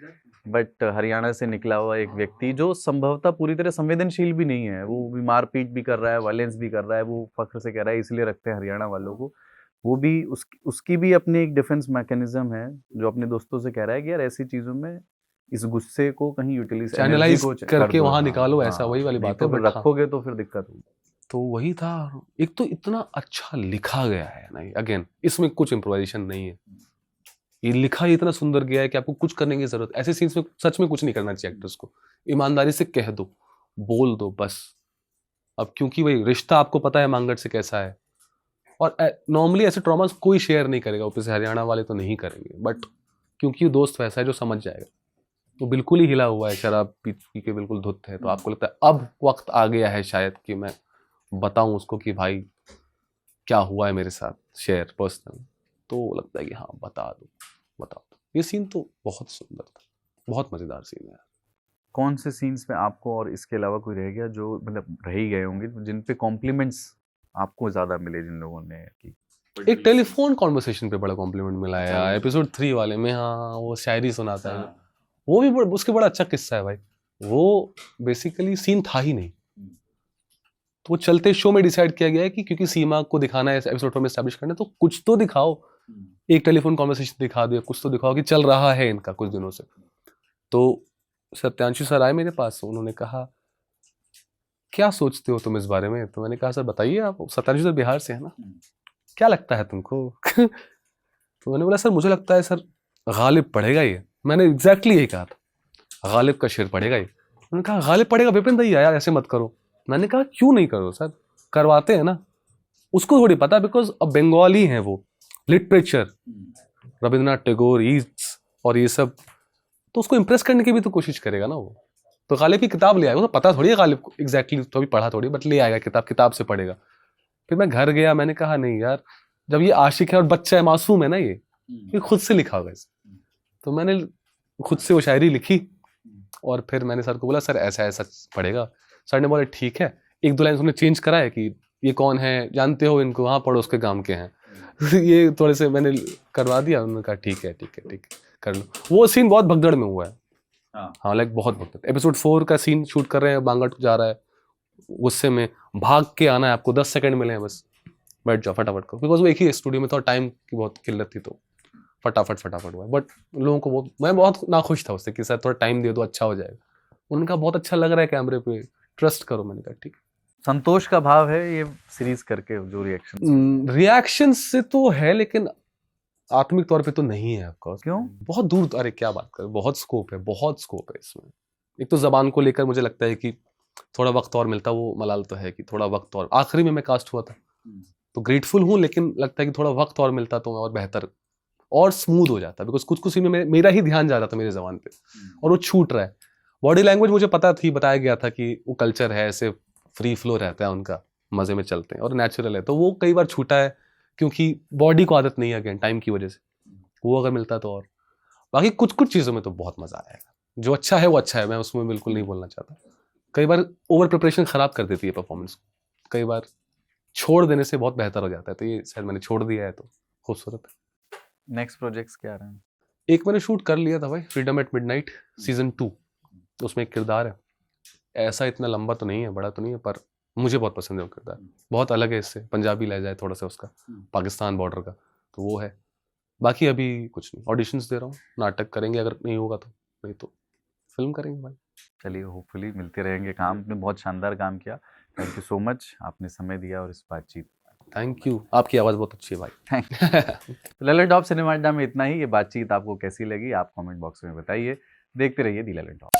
बट हरियाणा से निकला हुआ एक व्यक्ति जो संभवतः पूरी तरह संवेदनशील भी नहीं है, वो भी मारपीट भी कर रहा है, वायलेंस भी कर रहा है, वो फख्र से कह रहा है इसलिए रखते हैं हरियाणा वालों को, वो भी उसकी भी अपनी एक डिफेंस मैकेनिज्म है, जो अपने दोस्तों से कह रहा है कि यार ऐसी चीज़ों में इस गुस्से को कहीं यूटिलाइज चैनलाइज करके दो, वहां हाँ, निकालो, ऐसा हाँ, वही वाली नहीं बात तो है, फिर बट हाँ, रखोगे तो फिर दिक्कत होगी। तो वही था, एक तो इतना अच्छा लिखा गया है ना, अगेन इसमें कुछ इम्प्रोवाइजेशन नहीं है, ये लिखा ही इतना सुंदर गया है कि आपको कुछ करने की जरूरत, ऐसे सीन्स में सच में कुछ नहीं करना चाहिए एक्टर्स को, ईमानदारी से कह दो, बोल दो बस। अब क्योंकि वही रिश्ता आपको पता है मांगट से कैसा है, और नॉर्मली ऐसे ट्रॉमास कोई शेयर नहीं करेगा, ऊपर से हरियाणा वाले तो नहीं करेंगे, बट क्योंकि दोस्त वैसा है जो समझ जाएगा, तो बिल्कुल ही हिला हुआ है, शराब पी के बिल्कुल धुत है, तो आपको लगता है अब वक्त आ गया है शायद कि मैं बताऊं उसको कि भाई क्या हुआ है मेरे साथ, शेयर पर्सनल, तो लगता है कि हाँ बता दो। ये सीन तो बहुत सुंदर था, बहुत मज़ेदार सीन है। कौन से सीन्स में आपको और इसके अलावा कोई रह गया जो मतलब रह ही गए होंगे जिन पे कॉम्प्लीमेंट्स आपको ज़्यादा मिले जिन लोगों ने की? एक टेलीफोन कॉन्वर्सेशन पे बड़ा कॉम्प्लीमेंट मिला है यार, एपिसोड 3 वाले में। हाँ, वो शायरी सुनाता है, वो भी उसके बड़ा अच्छा किस्सा है भाई। वो बेसिकली सीन था ही नहीं, तो वो चलते शो में डिसाइड किया गया है कि क्योंकि सीमा को दिखाना है एपिसोड में एस्टैब्लिश करना है, तो कुछ तो दिखाओ, एक टेलीफोन कॉन्वर्सेशन दिखा दो, कुछ तो दिखाओ कि चल रहा है इनका कुछ दिनों से। तो सत्यांशु सर आए मेरे पास, उन्होंने कहा क्या सोचते हो तुम इस बारे में? तो मैंने कहा सर बताइए आप, सत्यांशु सर बिहार से है ना, क्या लगता है तुमको? तो मैंने बोला सर मुझे लगता है सर गालिब पढ़ेगा ये। मैंने एग्जैक्टली यही कहा था, गालिब का शेर पढ़ेगा ये। उन्होंने कहा गालिब पढ़ेगा विपिन भैया, यार ऐसे मत करो। मैंने कहा क्यों नहीं करो सर, करवाते हैं ना। उसको थोड़ी पता, बिकॉज अब बंगाली है वो, लिटरेचर, रविंद्रनाथ टैगोर ईट्स और ये सब, तो उसको इम्प्रेस करने की भी तो कोशिश करेगा ना वो। तो गालिब की किताब ले आएगा, तो पता थोड़ी है गालिब को एग्जैक्टली, तो अभी पढ़ा थोड़ी, बट ले आएगा किताब से पढ़ेगा। फिर मैं घर गया, मैंने कहा नहीं यार, जब ये आशिक है और बच्चा है, मासूम है ना, ये खुद से लिखा होगा इसे। तो मैंने खुद से वो शायरी लिखी और फिर मैंने सर को बोला सर ऐसा ऐसा पढ़ेगा। सर ने बोला ठीक है, एक दो लाइन उसने चेंज करा है कि ये कौन है, जानते हो इनको? हाँ पढ़ो, उसके गांव के हैं। ये थोड़े से मैंने करवा दिया। उन्होंने कहा ठीक है कर लो। वो सीन बहुत भगदड़ में हुआ है। हाँ लाइक बहुत भगदड़। एपिसोड 4 का सीन शूट कर रहे हैं, बांगड़ जा रहा है, गुस्से में भाग के आना है आपको, 10 सेकंड मिले हैं बस, बैठ जाओ फटाफट को, बिकॉज वो एक ही स्टूडियो में था, टाइम की बहुत किल्लत थी, तो फटाफट हुआ। बट लोगों को मैं बहुत नाखुश था उससे कि सर थोड़ा टाइम दे दो, अच्छा हो जाएगा। उनका बहुत अच्छा लग रहा है कैमरे पे, ट्रस्ट करो। मैंने कहा ठीक। संतोष का भाव है ये सीरीज करके जो रिएक्शन से तो है, लेकिन आत्मिक तौर पे तो नहीं है ऑफकोर्स। क्यों? बहुत दूर, अरे क्या बात कर, बहुत स्कोप है इसमें। एक तो जबान को लेकर मुझे लगता है कि थोड़ा वक्त और मिलता, वो मलाल तो है कि थोड़ा वक्त और, आखिरी में मैं कास्ट हुआ था तो ग्रेटफुल हूँ, लेकिन लगता है कि थोड़ा वक्त और मिलता तो और बेहतर और स्मूथ हो जाता, बिकॉज कुछ सीन में मेरा ही ध्यान जा रहा था मेरे जबान पे और वो छूट रहा है। बॉडी लैंग्वेज मुझे पता थी, बताया गया था कि वो कल्चर है, ऐसे फ्री फ्लो रहता है उनका, मजे में चलते हैं और नेचुरल है, तो वो कई बार छूटा है क्योंकि बॉडी को आदत नहीं है, अगेन टाइम की वजह से। वो अगर मिलता तो और, बाकी कुछ चीज़ों में तो बहुत मजा आएगा। जो अच्छा है वो अच्छा है, मैं उसमें बिल्कुल नहीं बोलना चाहता। कई बार ओवर प्रिपरेशन खराब कर देती है परफॉर्मेंस को, कई बार छोड़ देने से बहुत बेहतर हो जाता है, तो ये शायद मैंने छोड़ दिया है, तो खूबसूरत है। नेक्स्ट प्रोजेक्ट्स क्या रहे हैं? एक मैंने शूट कर लिया था भाई, फ्रीडम एट मिडनाइट सीजन 2, उसमें एक किरदार है, ऐसा इतना लंबा तो नहीं है, बड़ा तो नहीं है, पर मुझे बहुत पसंद है वो किरदार, बहुत अलग है इससे, पंजाबी लहजा है थोड़ा सा उसका, पाकिस्तान बॉर्डर का, तो वो है। बाकी अभी कुछ नहीं, ऑडिशंस दे रहा हूँ, नाटक करेंगे अगर नहीं होगा तो, नहीं तो फिल्म करेंगे भाई। चलिए होपफुली मिलते रहेंगे काम। आपने बहुत शानदार काम किया, थैंक यू सो मच, आपने समय दिया और इस बातचीत। थैंक यू, आपकी आवाज़ बहुत अच्छी है भाई। Thank you. Lalan top cinema अड्डा में इतना ही। ये बातचीत आपको कैसी लगी आप कमेंट बॉक्स में बताइए। देखते रहिए दी ललन टॉप।